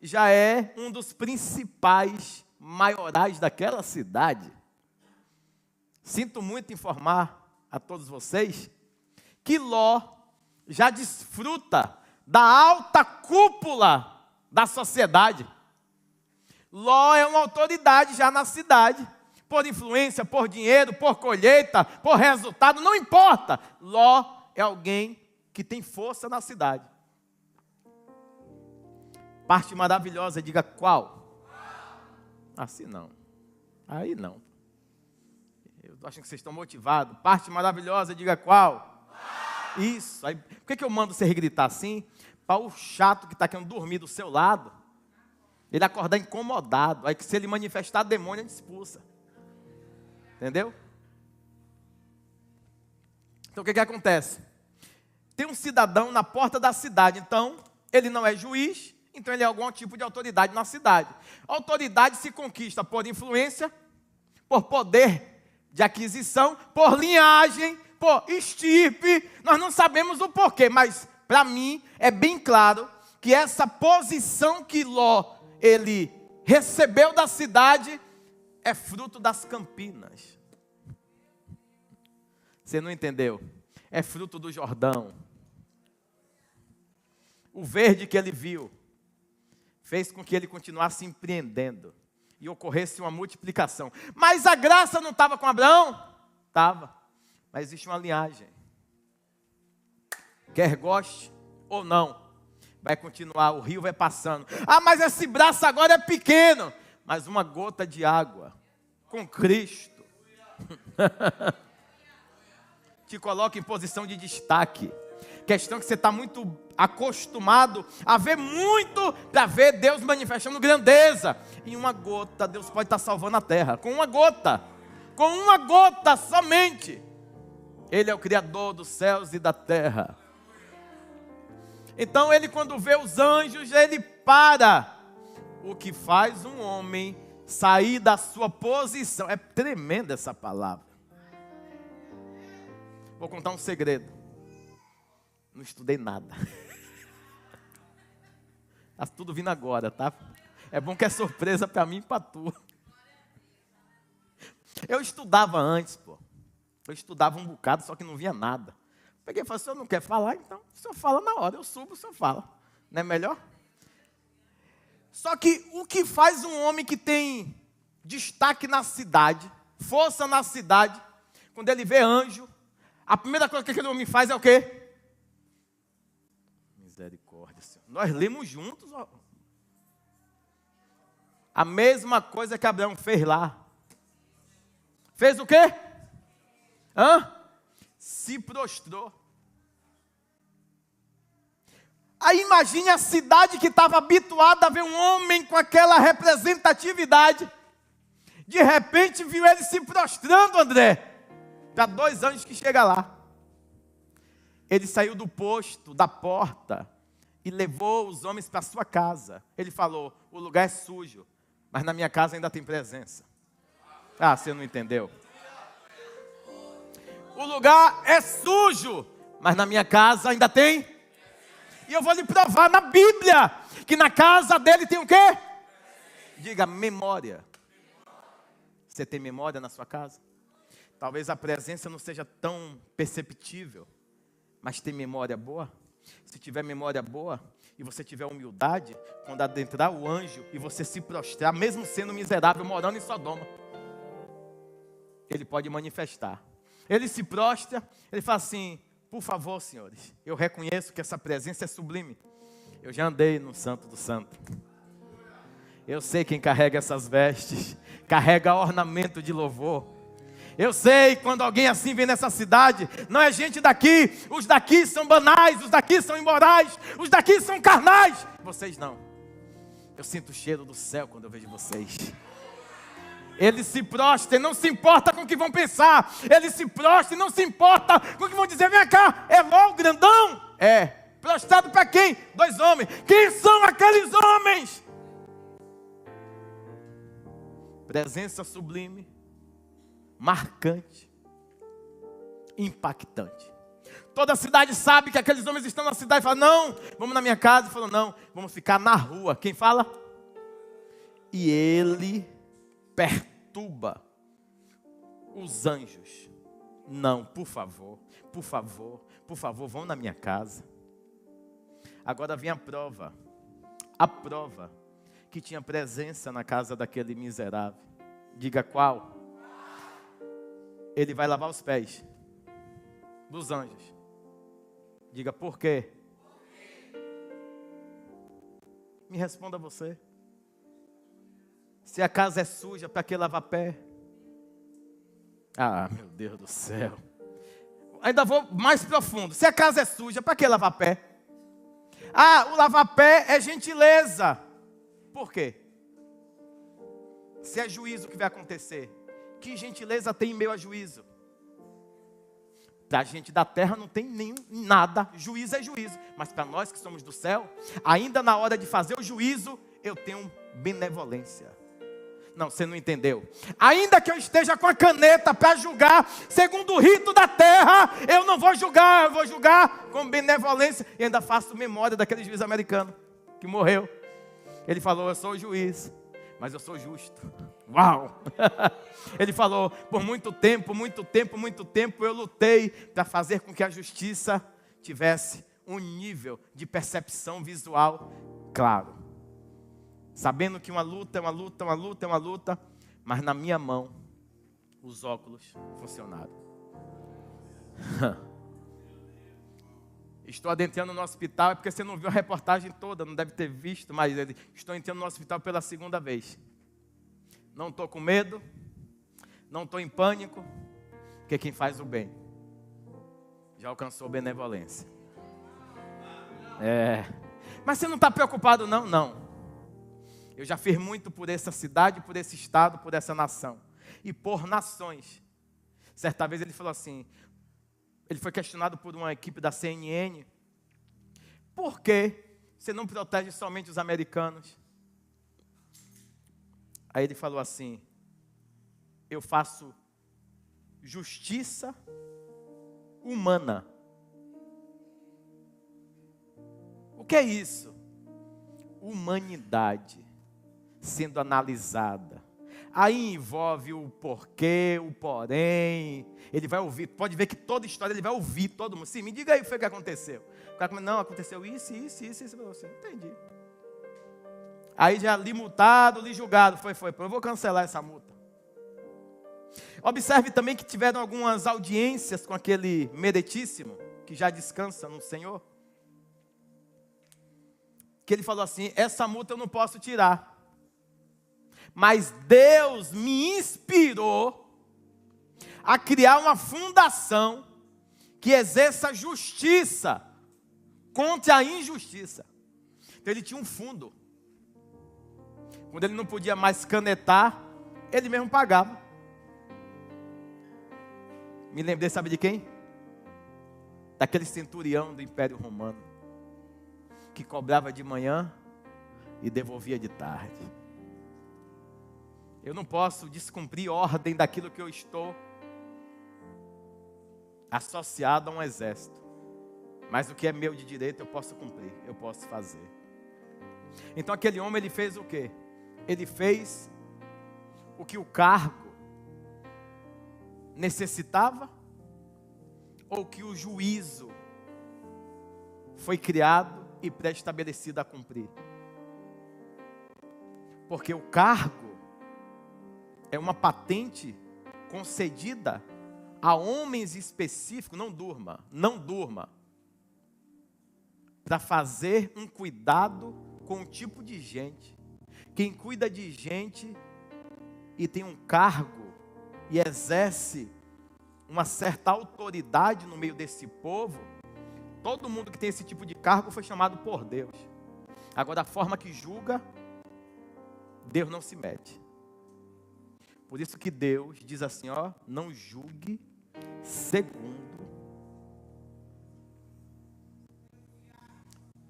já é um dos principais maiorais daquela cidade. Sinto muito informar a todos vocês que Ló já desfruta da alta cúpula da sociedade. Ló é uma autoridade já na cidade, por influência, por dinheiro, por colheita, por resultado, não importa. Ló é alguém que tem força na cidade. Parte maravilhosa, diga qual? Assim não. Aí não. Eu estou achando que vocês estão motivados. Parte maravilhosa, diga qual? Isso. Aí, por que eu mando você gritar assim? Para o chato que está querendo dormir do seu lado, ele acordar incomodado. Aí que se ele manifestar demônio, ele expulsa. Entendeu? Então o que acontece? Tem um cidadão na porta da cidade. Então, ele não é juiz. Então ele é algum tipo de autoridade na cidade. A autoridade se conquista por influência, por poder de aquisição, por linhagem, por estirpe. Nós não sabemos o porquê, mas para mim é bem claro que essa posição que Ló ele recebeu da cidade é fruto das campinas. Você não entendeu? É fruto do Jordão. O verde que ele viu fez com que ele continuasse empreendendo e ocorresse uma multiplicação. Mas a graça não estava com Abraão? Estava. Mas existe uma linhagem. Quer goste ou não, vai continuar, o rio vai passando. Ah, mas esse braço agora é pequeno. Mas uma gota de água com Cristo te coloca em posição de destaque. Questão que você está muito acostumado a ver muito para ver Deus manifestando grandeza. Em uma gota, Deus pode estar salvando a terra. Com uma gota somente. Ele é o Criador dos céus e da terra. Então ele, quando vê os anjos, ele para. O que faz um homem sair da sua posição. É tremenda essa palavra. Vou contar um segredo. Não estudei nada. Está tudo vindo agora, tá? É bom que é surpresa para mim e para tu. Eu estudava antes, pô. Eu estudava um bocado, só que não via nada. Peguei e falei, o senhor não quer falar? Então, o senhor fala na hora. Eu subo, o senhor fala. Não é melhor? Só que o que faz um homem que tem destaque na cidade, força na cidade, quando ele vê anjo, a primeira coisa que aquele homem faz é o quê? Misericórdia, Senhor. Nós lemos juntos, ó. A mesma coisa que Abraão fez lá. Fez o quê? Se prostrou. Aí imagine a cidade que estava habituada a ver um homem com aquela representatividade. De repente viu ele se prostrando, André. Para 2 anjos que chega lá. Ele saiu do posto, da porta, e levou os homens para sua casa. Ele falou, o lugar é sujo, mas na minha casa ainda tem presença. Ah, você não entendeu? O lugar é sujo, mas na minha casa ainda tem. E eu vou lhe provar na Bíblia, que na casa dele tem o quê? Diga, memória. Você tem memória na sua casa? Talvez a presença não seja tão perceptível, mas tem memória boa? Se tiver memória boa e você tiver humildade, quando adentrar o anjo e você se prostrar, mesmo sendo miserável, morando em Sodoma, ele pode manifestar. Ele se prostra, ele fala assim, por favor, senhores, eu reconheço que essa presença é sublime. Eu já andei no Santo do Santo. Eu sei quem carrega essas vestes, carrega ornamento de louvor. Eu sei quando alguém assim vem nessa cidade, não é gente daqui, os daqui são banais, os daqui são imorais, os daqui são carnais. Vocês não. Eu sinto o cheiro do céu quando eu vejo vocês. Ele se prostra e não se importa com o que vão pensar. Ele se prostra e não se importa com o que vão dizer. Vem cá, é Ló o grandão? É. Prostrado para quem? 2 homens. Quem são aqueles homens? Presença sublime, marcante, impactante. Toda a cidade sabe que aqueles homens estão na cidade e falam, não, vamos na minha casa. E falam, não, vamos ficar na rua. Quem fala? E ele perturba os anjos. Não, por favor, por favor, por favor, vão na minha casa. Agora vem a prova que tinha presença na casa daquele miserável. Diga qual? Ele vai lavar os pés dos anjos. Diga por quê? Me responda você. Se a casa é suja, para que lavar pé? Ah, meu Deus do céu. Ainda vou mais profundo. Se a casa é suja, para que lavar pé? Ah, o lavar pé é gentileza. Por quê? Se é juízo que vai acontecer, que gentileza tem em meio a juízo? Para a gente da terra não tem nada, juízo é juízo. Mas para nós que somos do céu, ainda na hora de fazer o juízo, eu tenho benevolência. Não, você não entendeu. Ainda que eu esteja com a caneta para julgar, segundo o rito da terra, eu não vou julgar, eu vou julgar com benevolência. E ainda faço memória daquele juiz americano que morreu. Ele falou, eu sou o juiz, mas eu sou justo. Uau! Ele falou, por muito tempo, eu lutei para fazer com que a justiça tivesse um nível de percepção visual claro. Sabendo que uma luta é uma luta, mas na minha mão, os óculos funcionaram. Estou adentrando no hospital, é porque você não viu a reportagem toda, não deve ter visto, mas estou entrando no hospital pela segunda vez. Não estou com medo, não estou em pânico, porque quem faz o bem já alcançou benevolência. Mas você não está preocupado não? Não. Eu já fiz muito por essa cidade, por esse estado, por essa nação. E por nações. Certa vez ele falou assim, ele foi questionado por uma equipe da CNN. Por que você não protege somente os americanos? Aí ele falou assim, eu faço justiça humana. O que é isso? Humanidade sendo analisada. Aí envolve o porquê, o porém. Ele vai ouvir, pode ver que toda história ele vai ouvir todo mundo. Sim, me diga aí o que foi que aconteceu. O cara, não, aconteceu isso. Você falou assim, entendi. Aí já li multado, li julgado. Foi. Eu vou cancelar essa multa. Observe também que tiveram algumas audiências com aquele meretíssimo, que já descansa no Senhor. Que ele falou assim, essa multa eu não posso tirar. Mas Deus me inspirou a criar uma fundação que exerça justiça contra a injustiça. Então ele tinha um fundo. Quando ele não podia mais canetar, ele mesmo pagava. Me lembrei, sabe de quem? Daquele centurião do Império Romano, que cobrava de manhã e devolvia de tarde. Eu não posso descumprir ordem daquilo que eu estou associado a um exército. Mas o que é meu de direito eu posso cumprir, eu posso fazer. Então aquele homem, ele fez o quê? Ele fez o que o cargo necessitava, ou que o juízo foi criado e pré-estabelecido a cumprir. Porque o cargo é uma patente concedida a homens específicos. Não durma, para fazer um cuidado com um tipo de gente. Quem cuida de gente e tem um cargo e exerce uma certa autoridade no meio desse povo, todo mundo que tem esse tipo de cargo foi chamado por Deus. Agora, a forma que julga, Deus não se mete. Por isso que Deus diz assim, não julgue segundo.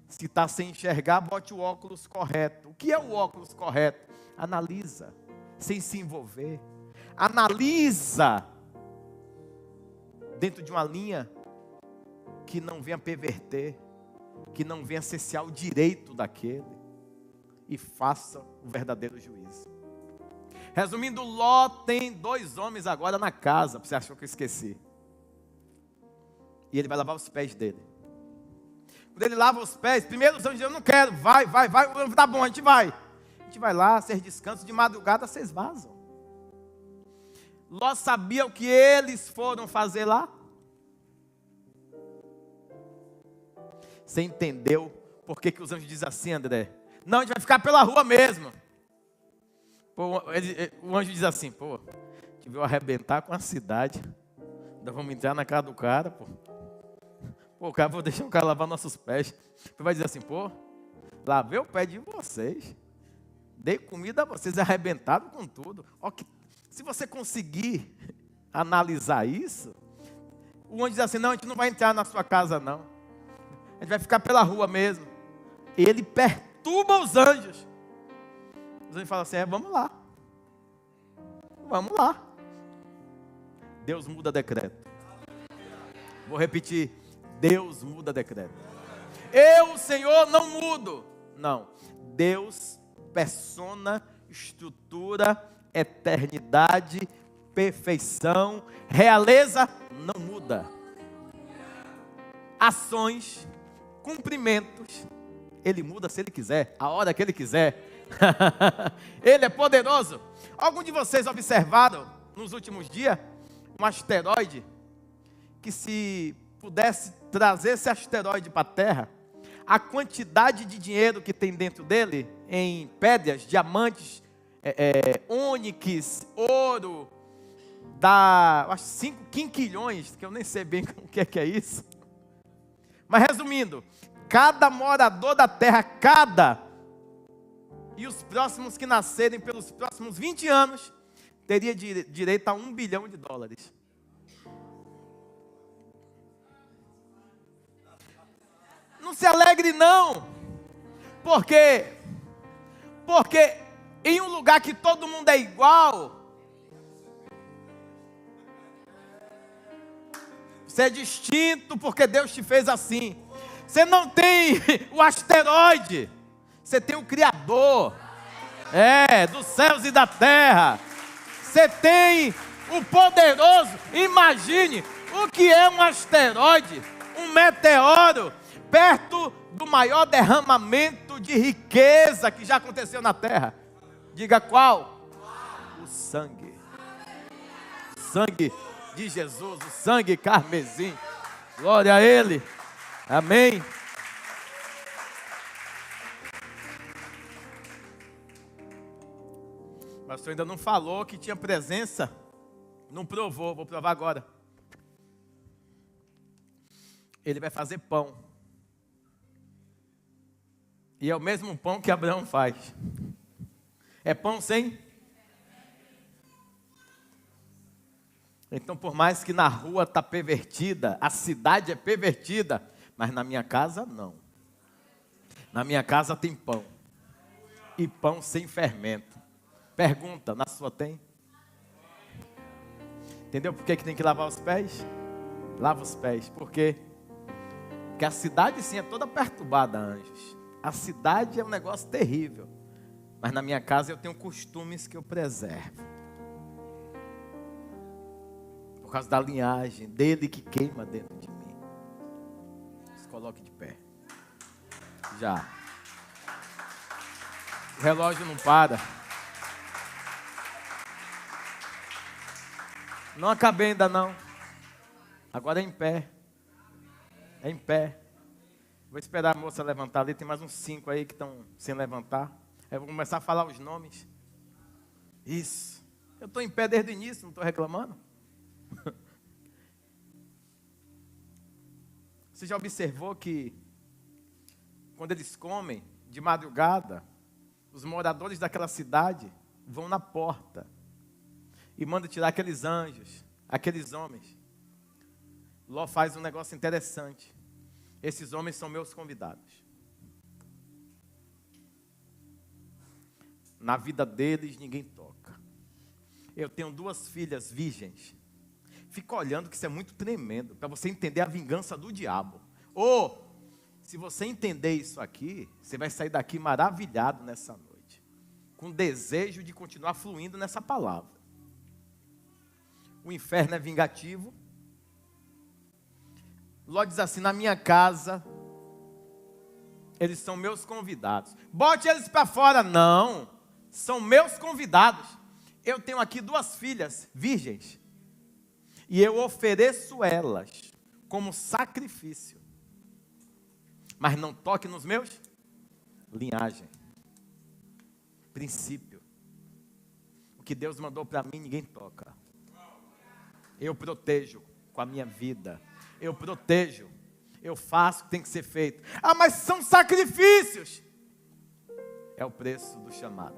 Se está sem enxergar, bote o óculos correto. O que é o óculos correto? Analisa, sem se envolver. Analisa dentro de uma linha que não venha perverter, que não venha cessear o direito daquele, e faça o verdadeiro juízo. Resumindo, Ló tem 2 homens agora na casa. Você achou que eu esqueci? E ele vai lavar os pés dele. Quando ele lava os pés, primeiro os anjos dizem, eu não quero, vai, tá bom, a gente vai. A gente vai lá, vocês descansam, de madrugada vocês vazam. Ló sabia o que eles foram fazer lá? Você entendeu por que os anjos dizem assim, André? Não, a gente vai ficar pela rua mesmo. Pô, o anjo diz assim, pô, a gente veio arrebentar com a cidade. Ainda vamos entrar na casa do cara, pô. Pô, o cara, vou deixar o cara lavar nossos pés. Você vai dizer assim, pô, lavei o pé de vocês. Dei comida a vocês, arrebentado com tudo. Ó, se você conseguir analisar isso, o anjo diz assim, não, a gente não vai entrar na sua casa, não. A gente vai ficar pela rua mesmo. E ele perturba os anjos. Os anjos falam assim, vamos lá. Vamos lá. Deus muda decreto. Vou repetir. Deus muda decreto. Eu, Senhor, não mudo. Não. Deus, persona, estrutura, eternidade, perfeição, realeza, não muda. Ações, cumprimentos, Ele muda se Ele quiser, a hora que Ele quiser. Ele é poderoso. Algum de vocês observaram nos últimos dias um asteroide que, se pudesse trazer esse asteroide para a Terra, a quantidade de dinheiro que tem dentro dele, em pedras, diamantes, ônix, ouro, dá, acho, 5 quinquilhões, que eu nem sei bem o que é isso. Mas resumindo, cada morador da Terra, e os próximos que nascerem pelos próximos 20 anos, teria direito a $1 bilhão. Não se alegre não, porque em um lugar que todo mundo é igual, você é distinto porque Deus te fez assim. Você não tem o asteroide, você tem o Criador, dos céus e da terra. Você tem o poderoso. Imagine o que é um asteroide, um meteoro, perto do maior derramamento de riqueza que já aconteceu na terra. Diga qual? O sangue. O sangue de Jesus, o sangue carmesim. Glória a Ele. Amém. Mas o senhor ainda não falou que tinha presença. Não provou, vou provar agora. Ele vai fazer pão. E é o mesmo pão que Abraão faz. É pão sem? Então, por mais que na rua está pervertida, a cidade é pervertida, mas na minha casa não. Na minha casa tem pão. E pão sem fermento. Pergunta, na sua tem? Entendeu por que tem que lavar os pés? Lava os pés. Por quê? Porque a cidade sim é toda perturbada, anjos. A cidade é um negócio terrível. Mas na minha casa eu tenho costumes que eu preservo. Por causa da linhagem dele que queima dentro de mim. Se coloque de pé. Já. O relógio não para. Não acabei ainda não. Agora é em pé. É em pé. Vou esperar a moça levantar ali. Tem mais uns 5 aí que estão sem levantar. Aí eu vou começar a falar os nomes. Isso. Eu estou em pé desde o início, não estou reclamando. Você já observou que quando eles comem de madrugada, os moradores daquela cidade vão na porta e mandam tirar aqueles anjos, aqueles homens. Ló faz um negócio interessante. Esses homens são meus convidados. Na vida deles ninguém toca. Eu tenho 2 filhas virgens. Fica olhando que isso é muito tremendo, para você entender a vingança do diabo. Se você entender isso aqui, você vai sair daqui maravilhado nessa noite. com desejo de continuar fluindo nessa palavra. O inferno é vingativo. Ló diz assim: na minha casa, eles são meus convidados. Bote eles para fora. Não, são meus convidados. Eu tenho aqui 2 filhas virgens, e eu ofereço elas como sacrifício. Mas não toque nos meus linhagem, princípio. O que Deus mandou para mim, ninguém toca. Eu protejo com a minha vida. Eu protejo. Eu faço o que tem que ser feito. Ah, mas são sacrifícios. É o preço do chamado.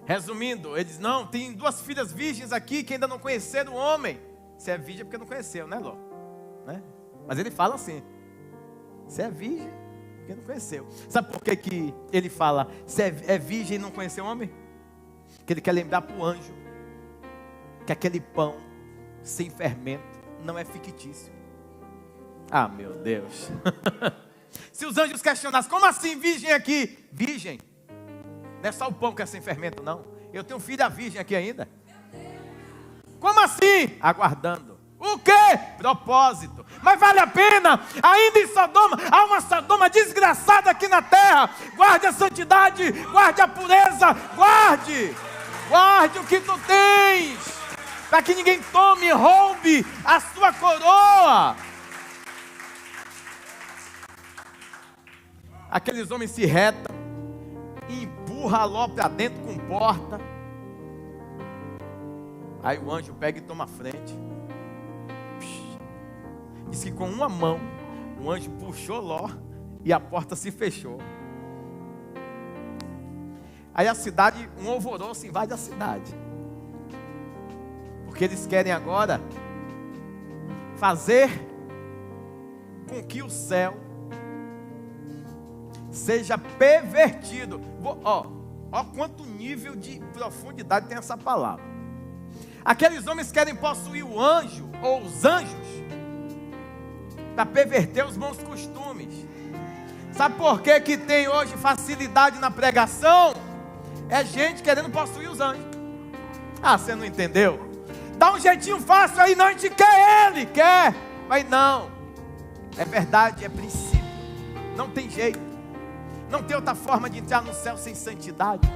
Resumindo, ele diz: não, tem 2 filhas virgens aqui que ainda não conheceram o homem. Você é virgem porque não conheceu, né, Ló? Né? Mas ele fala assim: você é virgem porque não conheceu. Sabe por que ele fala você é virgem e não conheceu o homem? Que ele quer lembrar para o anjo que aquele pão sem fermento não é fictício. Ah, meu Deus. Se os anjos questionassem: como assim virgem aqui? Virgem, não é só o pão que é sem fermento, não. Eu tenho filha virgem aqui ainda. Como assim? Aguardando. O quê? Propósito. Mas vale a pena? Ainda em Sodoma, há uma Sodoma desgraçada aqui na terra. Guarde a santidade, guarde a pureza, guarde o que tu tens, para que ninguém tome e roube a sua coroa. Aqueles homens se retam e empurram Ló para dentro com porta. Aí o anjo pega e toma a frente. Diz que com uma mão o anjo puxou Ló e a porta se fechou. Aí a cidade, um alvoroço invade a cidade, porque eles querem agora fazer com que o céu seja pervertido. Ó quanto nível de profundidade tem essa palavra. Aqueles homens querem possuir o anjo ou os anjos para perverter os bons costumes. Sabe por que tem hoje facilidade na pregação? É gente querendo possuir os anjos. Ah, você não entendeu? Dá um jeitinho fácil aí, não, a gente quer ele, quer. Mas não, é verdade, é princípio. Não tem jeito. Não tem outra forma de entrar no céu sem santidade.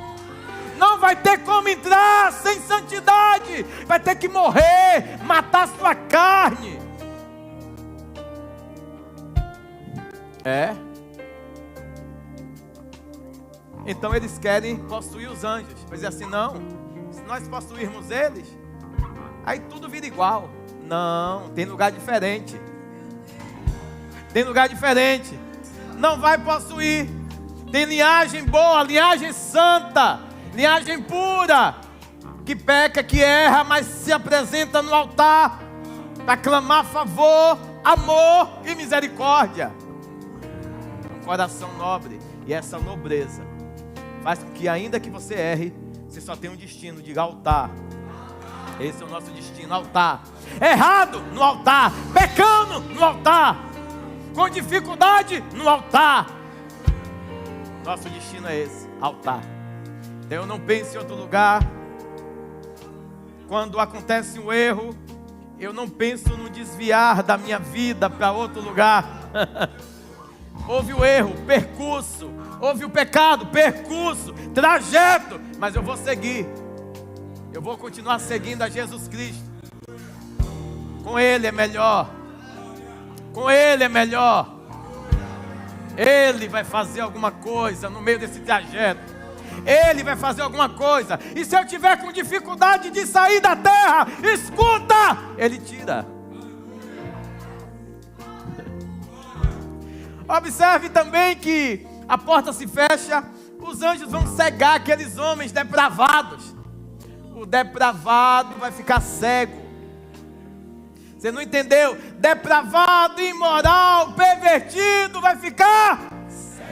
Não vai ter como entrar sem santidade. Vai ter que morrer, matar a sua carne. Então eles querem possuir os anjos. Mas é assim: não, se nós possuirmos eles, aí tudo vira igual. Não, tem lugar diferente. Tem lugar diferente. Não vai possuir. Tem linhagem boa, linhagem santa, linhagem pura, que peca, que erra, mas se apresenta no altar para clamar favor, amor e misericórdia. Um coração nobre. E essa nobreza faz com que, ainda que você erre, você só tem um destino: diga altar. Esse é o nosso destino: altar. Errado, no altar. Pecando, no altar. Com dificuldade, no altar. Nosso destino é esse: altar. Então eu não penso em outro lugar. Quando acontece um erro, eu não penso no desviar da minha vida para outro lugar. Houve o erro, percurso. Houve o pecado, percurso, trajeto. Mas eu vou seguir. Eu vou continuar seguindo a Jesus Cristo. Com Ele é melhor. Com Ele é melhor. Ele vai fazer alguma coisa no meio desse trajeto. Ele vai fazer alguma coisa. E se eu tiver com dificuldade de sair da terra, escuta, Ele tira. Observe também que a porta se fecha. Os anjos vão cegar aqueles homens depravados. O depravado vai ficar cego. Você não entendeu? Depravado, imoral, pervertido vai ficar cego.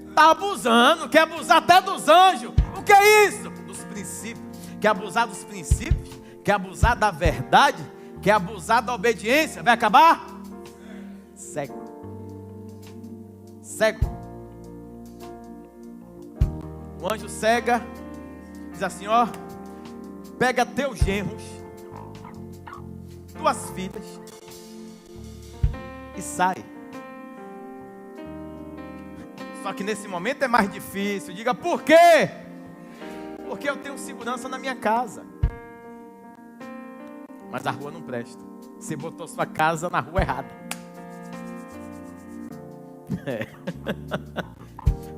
Está abusando, quer abusar até dos anjos. O que é isso? Dos princípios. Quer abusar dos princípios? Quer abusar da verdade? Quer abusar da obediência? Vai acabar cego. cego. O anjo cega, diz assim, ó, pega teus genros, tuas filhas e sai. Só que nesse momento é mais difícil. Diga, por quê? Porque eu tenho segurança na minha casa. Mas a rua não presta. Você botou sua casa na rua errada.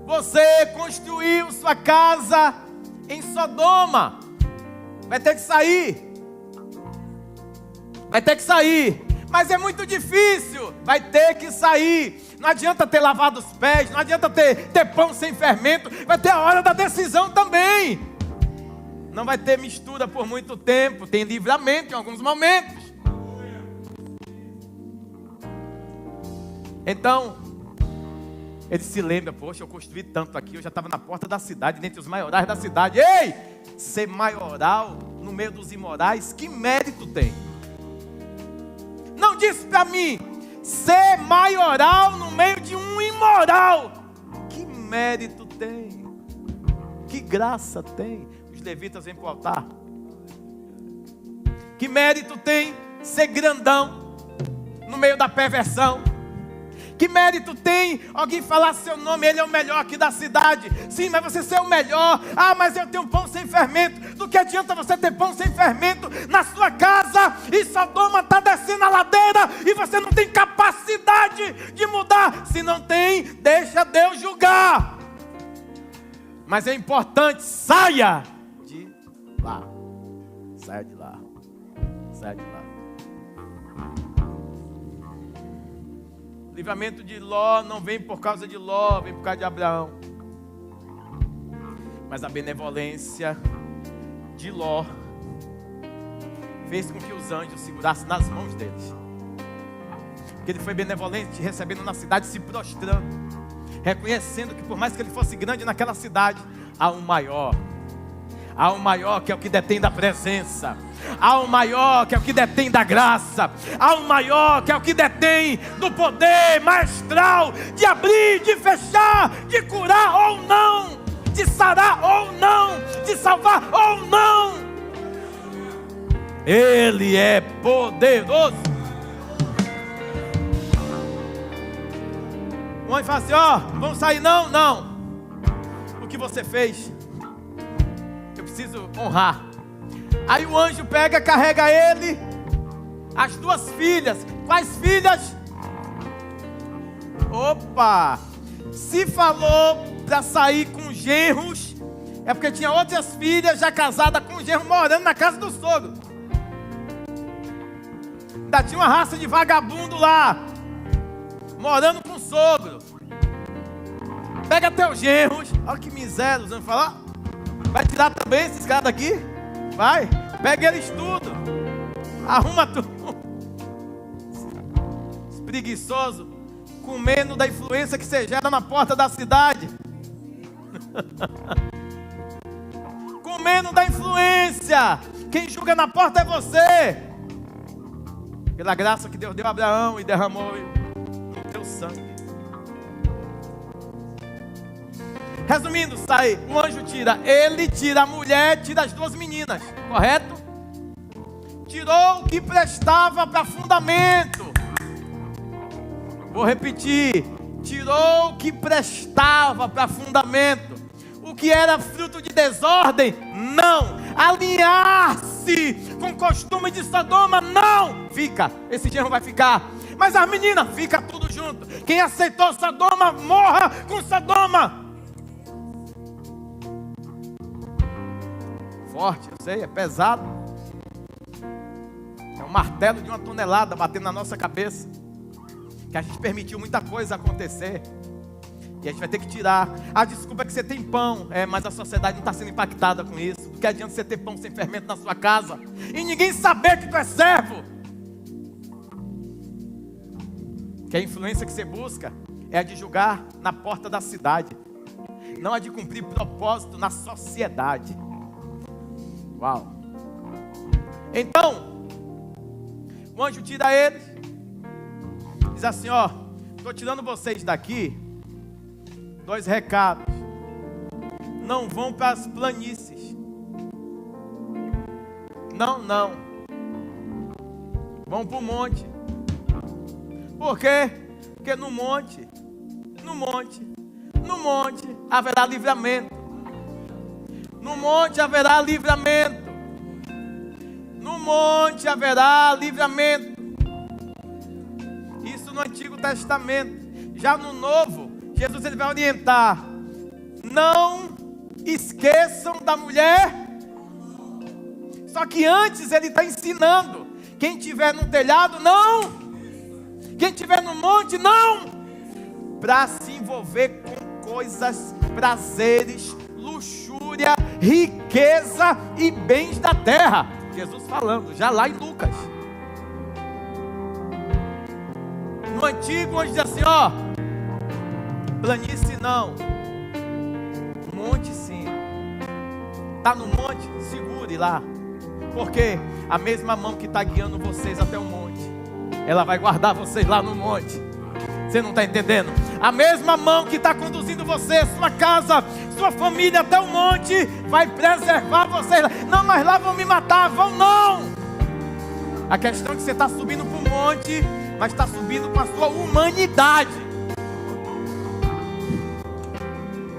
Você construiu sua casa em Sodoma. Vai ter que sair. Vai ter que sair. Mas é muito difícil. Vai ter que sair. Não adianta ter lavado os pés. Não adianta ter pão sem fermento. Vai ter a hora da decisão também. Não vai ter mistura por muito tempo. Tem livramento em alguns momentos. Então, ele se lembra, poxa, eu construí tanto aqui, eu já estava na porta da cidade, dentre os maiorais da cidade. Ei, ser maioral no meio dos imorais, que mérito tem? Não disse para mim, ser maioral no meio de um imoral, que mérito tem? Que graça tem? Os levitas vêm para o altar. Que mérito tem ser grandão no meio da perversão? Que mérito tem alguém falar seu nome, ele é o melhor aqui da cidade? Sim, mas você ser o melhor. Ah, mas eu tenho pão sem fermento. Do que adianta você ter pão sem fermento na sua casa e Sodoma está descendo a ladeira e você não tem capacidade de mudar? Se não tem, deixa Deus julgar. Mas é importante, saia de lá. Saia de lá. Saia de lá. O livramento de Ló não vem por causa de Ló, vem por causa de Abraão. Mas a benevolência de Ló fez com que os anjos segurassem nas mãos deles. Porque ele foi benevolente, recebendo na cidade, se prostrando, reconhecendo que por mais que ele fosse grande naquela cidade, há um maior. Há um maior que é o que detém da presença. Há um maior que é o que detém da graça. Há um maior que é o que detém do poder maestral de abrir, de fechar, de curar ou não, de sarar ou não, de salvar ou não. Ele é poderoso. O anjo fala assim, ó, vamos sair não? Não. O que você fez? Eu preciso honrar. Aí o anjo pega, carrega ele, as duas filhas. Quais filhas? Opa! Se falou para sair com genros, é porque tinha outras filhas já casadas com genro morando na casa do sogro. Ainda tinha uma raça de vagabundo lá, morando com o sogro. Pega teus genros. Olha que miséria, os anjos falam. Vai tirar também esses caras daqui? Vai, pega eles tudo. Arruma tudo. Preguiçoso, comendo da influência que você gera na porta da cidade. Comendo da influência. Quem julga na porta é você. Pela graça que Deus deu a Abraão e derramou no teu sangue. Resumindo, sai, o anjo tira, ele tira a mulher, tira as duas meninas, correto? Tirou o que prestava para fundamento. Vou repetir, tirou o que prestava para fundamento. O que era fruto de desordem, não. Alinhar-se com o costume de Sodoma, não. Fica, esse genro vai ficar. Mas as meninas, fica tudo junto. Quem aceitou Sodoma, morra com Sodoma. Forte, eu sei, é pesado. É um martelo de 1 tonelada batendo na nossa cabeça. Que a gente permitiu muita coisa acontecer. E a gente vai ter que tirar. A desculpa é que você tem pão. Mas a sociedade não está sendo impactada com isso. Do que adianta você ter pão sem fermento na sua casa e ninguém saber que tu é servo? Que a influência que você busca é a de julgar na porta da cidade, não a de cumprir propósito na sociedade. Uau! Então, o anjo tira eles, diz assim, ó, estou tirando vocês daqui, 2 recados. Não vão para as planícies. Não. Vão para o monte. Por quê? Porque no monte haverá livramento. No monte haverá livramento. No monte haverá livramento. Isso no Antigo Testamento. Já no Novo, Jesus ele vai orientar: não esqueçam da mulher. Só que antes ele está ensinando: quem estiver no telhado, não. Quem estiver no monte, não. Para se envolver com coisas, prazeres, luxúria, riqueza e bens da terra. Jesus falando, já lá em Lucas. No Antigo, onde diz assim, ó, planície não, monte sim. Está no monte, segure lá. Porque a mesma mão que está guiando vocês até o monte, ela vai guardar vocês lá no monte. Você não está entendendo? A mesma mão que está conduzindo você, sua casa, sua família até o monte, vai preservar vocês. Não, mas lá vão me matar. Vão não. A questão é que você está subindo para o monte, mas está subindo com a sua humanidade.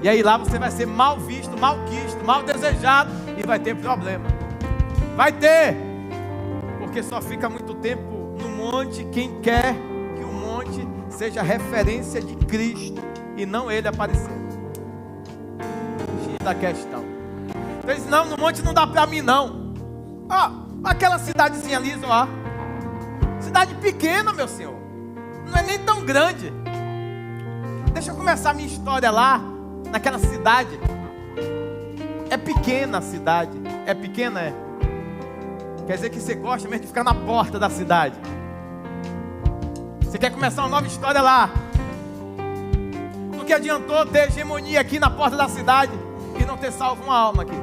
E aí lá você vai ser mal visto, mal quisto, mal desejado, e vai ter problema. Vai ter. Porque só fica muito tempo no monte quem quer que o monte seja referência de Cristo e não ele aparecer. X da questão. Então diz, não, no monte não dá para mim não. Ó, aquela cidadezinha ali, ó. Cidade pequena, meu senhor. Não é nem tão grande. Deixa eu começar a minha história lá, naquela cidade. É pequena a cidade. É pequena, é? Quer dizer que você gosta mesmo de ficar na porta da cidade. Você quer começar uma nova história lá. Do que adiantou ter hegemonia aqui na porta da cidade e não ter salvo uma alma aqui?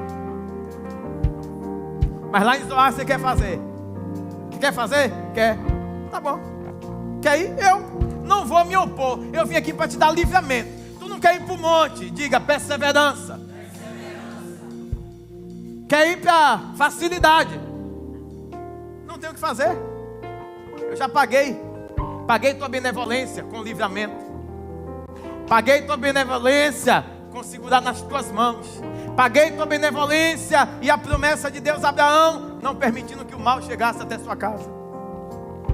Mas lá em Zoar você quer fazer. Quer fazer? Quer. Tá bom. Quer ir? Eu não vou me opor. Eu vim aqui para te dar livramento. Tu não quer ir para o monte? Diga perseverança. Quer ir para facilidade? Não tem o que fazer. Eu já paguei. Paguei tua benevolência com livramento. Paguei tua benevolência com segurar nas tuas mãos. Paguei tua benevolência e a promessa de Deus a Abraão, não permitindo que o mal chegasse até sua casa.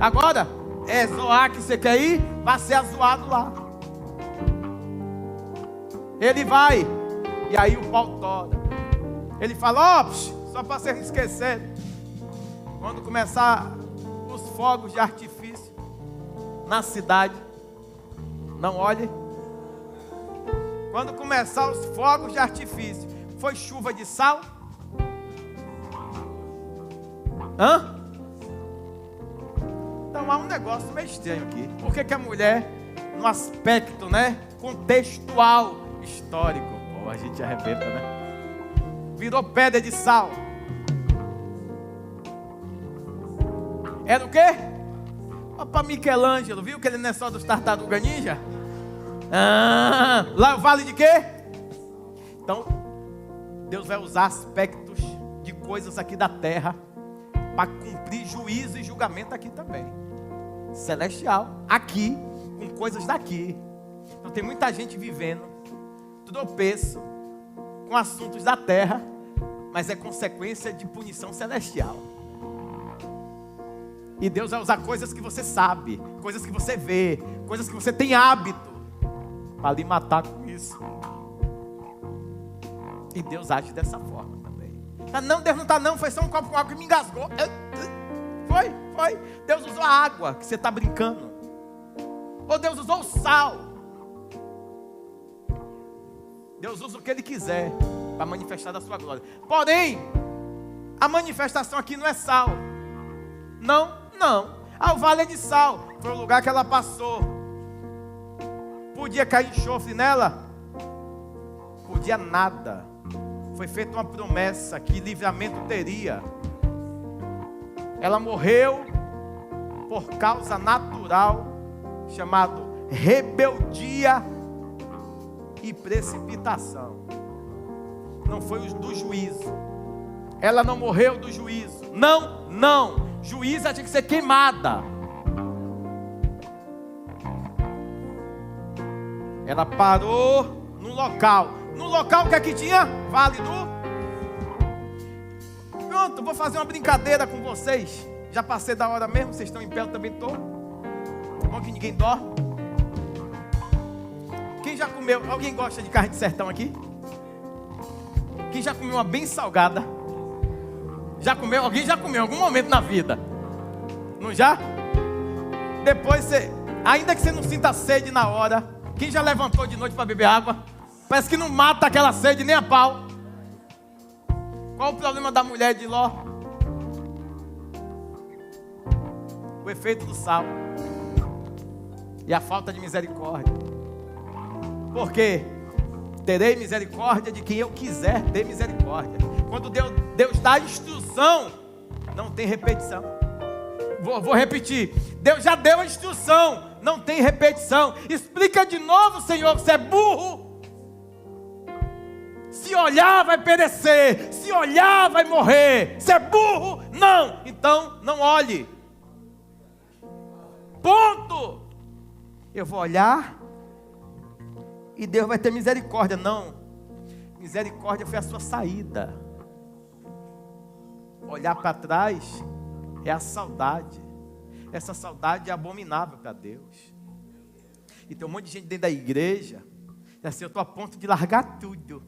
Agora, é Zoar que você quer ir? Vai ser azoado lá. Ele vai. E aí o pau tora. Ele fala, ó, só para vocês não esquecerem. Quando começar os fogos de artifício na cidade, não olhe. Quando começar os fogos de artifício, foi chuva de sal? Hã? Então há um negócio meio estranho aqui. Por que a mulher, no aspecto, né, contextual, histórico, pô, a gente arrebenta, né? Virou pedra de sal. Era o quê? Para Michelangelo, viu que ele não é só dos Tartaruga Ninja? Lá é o vale de quê? Então, Deus vai usar aspectos de coisas aqui da terra para cumprir juízo e julgamento aqui também. Celestial, aqui, com coisas daqui. Então tem muita gente vivendo tropeço com assuntos da terra, mas é consequência de punição celestial. E Deus vai usar coisas que você sabe, coisas que você vê, coisas que você tem hábito, para lhe matar com isso. E Deus age dessa forma também. Não, Deus não está não, foi só um copo com água que me engasgou. Foi. Deus usou a água que você está brincando. Ou Deus usou o sal. Deus usa o que Ele quiser para manifestar da sua glória. Porém, a manifestação aqui não é sal. Não. O vale é de sal. Foi o lugar que ela passou. Podia cair enxofre nela? Podia nada. Foi feita uma promessa que livramento teria. Ela morreu por causa natural, chamado rebeldia e precipitação. Não foi o do juízo. Ela não morreu do juízo. Não. Juíza tinha que ser queimada. Ela parou no local. No local que aqui tinha? Vale do... Pronto, vou fazer uma brincadeira com vocês. Já passei da hora mesmo, vocês estão em pé, eu também estou. Bom que ninguém dorme. Quem já comeu? Alguém gosta de carne de sertão aqui? Quem já comeu uma bem salgada? Já comeu? Alguém já comeu em algum momento na vida? Não já? Depois você, ainda que você não sinta sede na hora, quem já levantou de noite para beber água? Parece que não mata aquela sede nem a pau. Qual o problema da mulher de Ló? O efeito do sal e a falta de misericórdia. Porque terei misericórdia de quem eu quiser ter misericórdia. Quando Deus dá instrução, não tem repetição. Vou repetir. Deus já deu a instrução, não tem repetição. Explica de novo, Senhor, você é burro. Se olhar vai perecer, se olhar vai morrer. Você é burro? Não, então não olhe. Ponto. Eu vou olhar e Deus vai ter misericórdia. Não, misericórdia foi a sua saída. Olhar para trás é a saudade. Essa saudade é abominável para Deus. E tem um monte de gente dentro da igreja, assim, eu estou a ponto de largar tudo.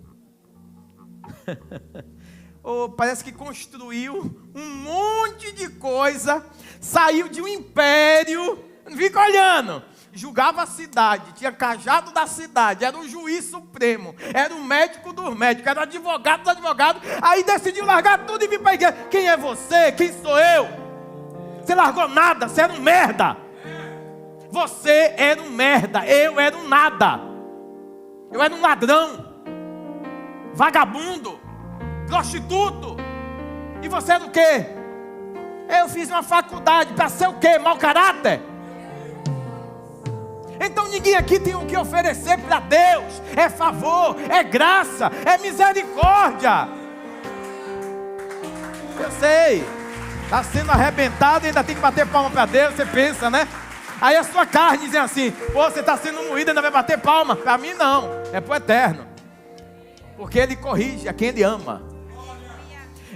Ou parece que construiu um monte de coisa, saiu de um império, fica olhando, julgava a cidade, tinha cajado da cidade, era o juiz supremo, era o médico dos médicos, era o advogado dos advogados, aí decidiu largar tudo e vir para a igreja. Quem é você? Quem sou eu? Você largou nada, você era um merda. Você era um merda, eu era um nada. Eu era um ladrão, vagabundo, prostituto. E você era o quê? Eu fiz uma faculdade para ser o quê? Mau caráter? Então ninguém aqui tem o que oferecer para Deus. É favor, é graça, é misericórdia. Eu sei, está sendo arrebentado e ainda tem que bater palma para Deus. Você pensa, né? Aí a sua carne diz assim: pô, você está sendo moído e ainda vai bater palma. Para mim não, é para o eterno. Porque Ele corrige a quem Ele ama.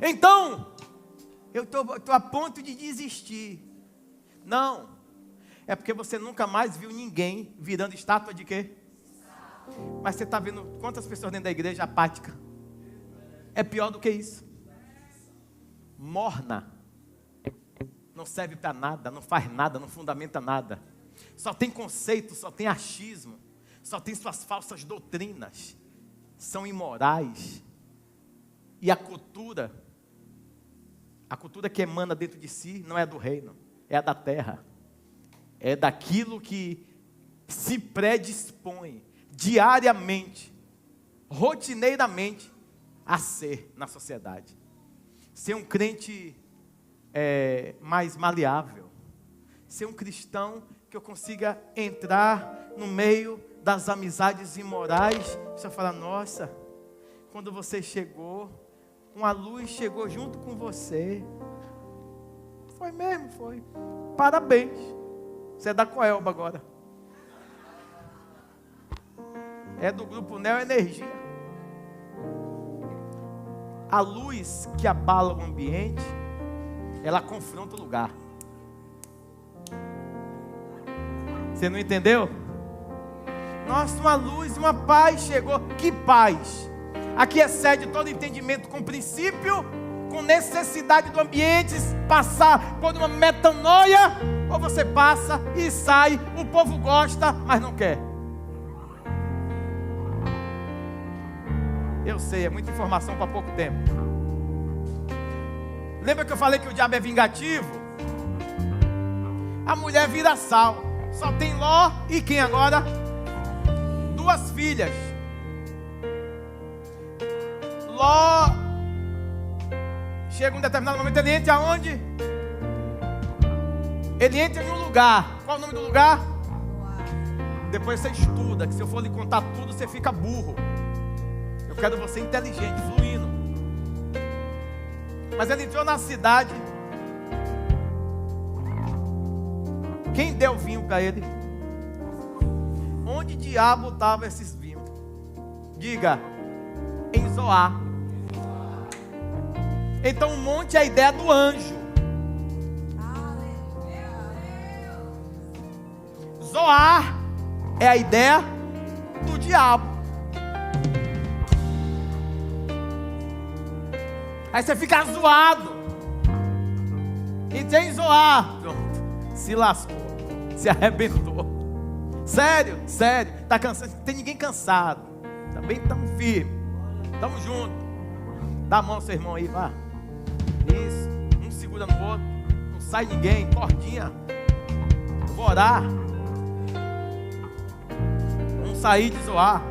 Então, eu estou a ponto de desistir. Não, é porque você nunca mais viu ninguém virando estátua de quê? Mas você está vendo quantas pessoas dentro da igreja apática? É pior do que isso. Morna. Não serve para nada, não faz nada, não fundamenta nada. Só tem conceito, só tem achismo, só tem suas falsas doutrinas. São imorais. E a cultura que emana dentro de si não é do reino, é a da terra. É daquilo que se predispõe diariamente, rotineiramente, a ser na sociedade. Ser um crente mais maleável. Ser um cristão que eu consiga entrar no meio das amizades imorais. Você fala: nossa, quando você chegou, uma luz chegou junto com você. Foi mesmo, foi. Parabéns. Você é da Coelba agora. É do grupo Neo Energia. A luz que abala o ambiente, ela confronta o lugar. Você não entendeu? Nossa, uma luz, uma paz chegou. Que paz? Aqui excede todo entendimento com princípio, com necessidade do ambiente, passar por uma metanoia, ou você passa e sai, o povo gosta, mas não quer. Eu sei, é muita informação para pouco tempo. Lembra que eu falei que o diabo é vingativo? A mulher vira sal. Só tem Ló e quem agora? 2 filhas. Ló chega um determinado momento, ele entra aonde? Ele entra em um lugar. Qual o nome do lugar? Depois você estuda, que se eu for lhe contar tudo, você fica burro. Eu quero você inteligente, fluindo. Mas ele entrou na cidade. Quem deu vinho para ele? Onde diabo estavam esses vinhos? Diga, em Zoar. Então o monte é a ideia do anjo. Zoar é a ideia do diabo. Aí você fica zoado. E tem Zoar. Pronto. Se lascou. Se arrebentou. Sério, sério. Está cansado. Não tem ninguém cansado. Também estamos firmes. Estamos juntos. Dá a mão ao seu irmão aí, vá. Isso. Um segura no outro. Não sai ninguém. Cordinha. Vou orar. Vamos sair de Zoar.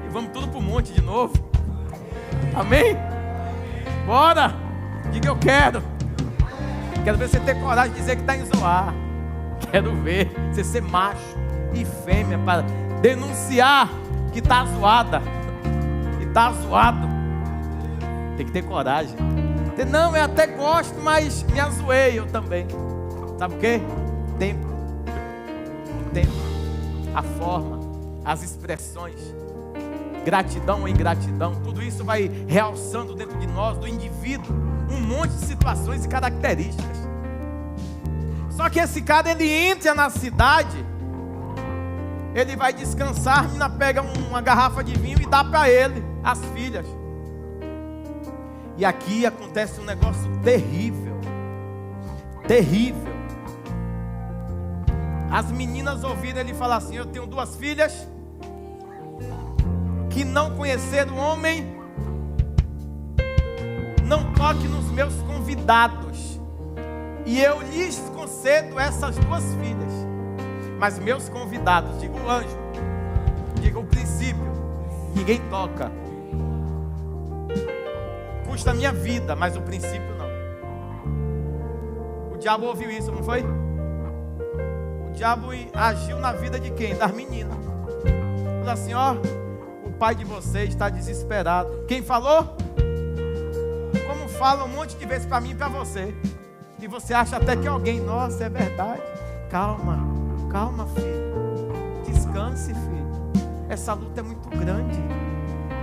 E vamos tudo pro monte de novo. Amém? Bora. Diga eu quero. Quero ver você ter coragem de dizer que está em Zoar. Quero ver você ser macho e fêmea para denunciar que está zoada. Que está zoado. Tem que ter coragem. Não, eu até gosto, mas me azoei eu também. Sabe o quê? Tempo. O tempo. A forma. As expressões. Gratidão ou ingratidão. Tudo isso vai realçando dentro de nós, do indivíduo, um monte de situações e características. Só que esse cara, ele entra na cidade, ele vai descansar, a menina pega uma garrafa de vinho e dá para ele, as filhas. E aqui acontece um negócio terrível. Terrível. As meninas ouviram ele falar assim: eu tenho 2 filhas que não conheceram o homem, não toque nos meus convidados, e eu lhes concedo essas 2 filhas, mas meus convidados, diga o anjo, diga o princípio, ninguém toca. Custa a minha vida, mas o princípio não. O diabo ouviu isso, não foi? O diabo agiu na vida de quem? Das meninas. Falou assim: ó, o pai de vocês está desesperado. Quem falou? Como fala um monte de vezes para mim e para você. E você acha até que alguém, nossa, é verdade. Calma, calma, filho. Descanse, filho. Essa luta é muito grande.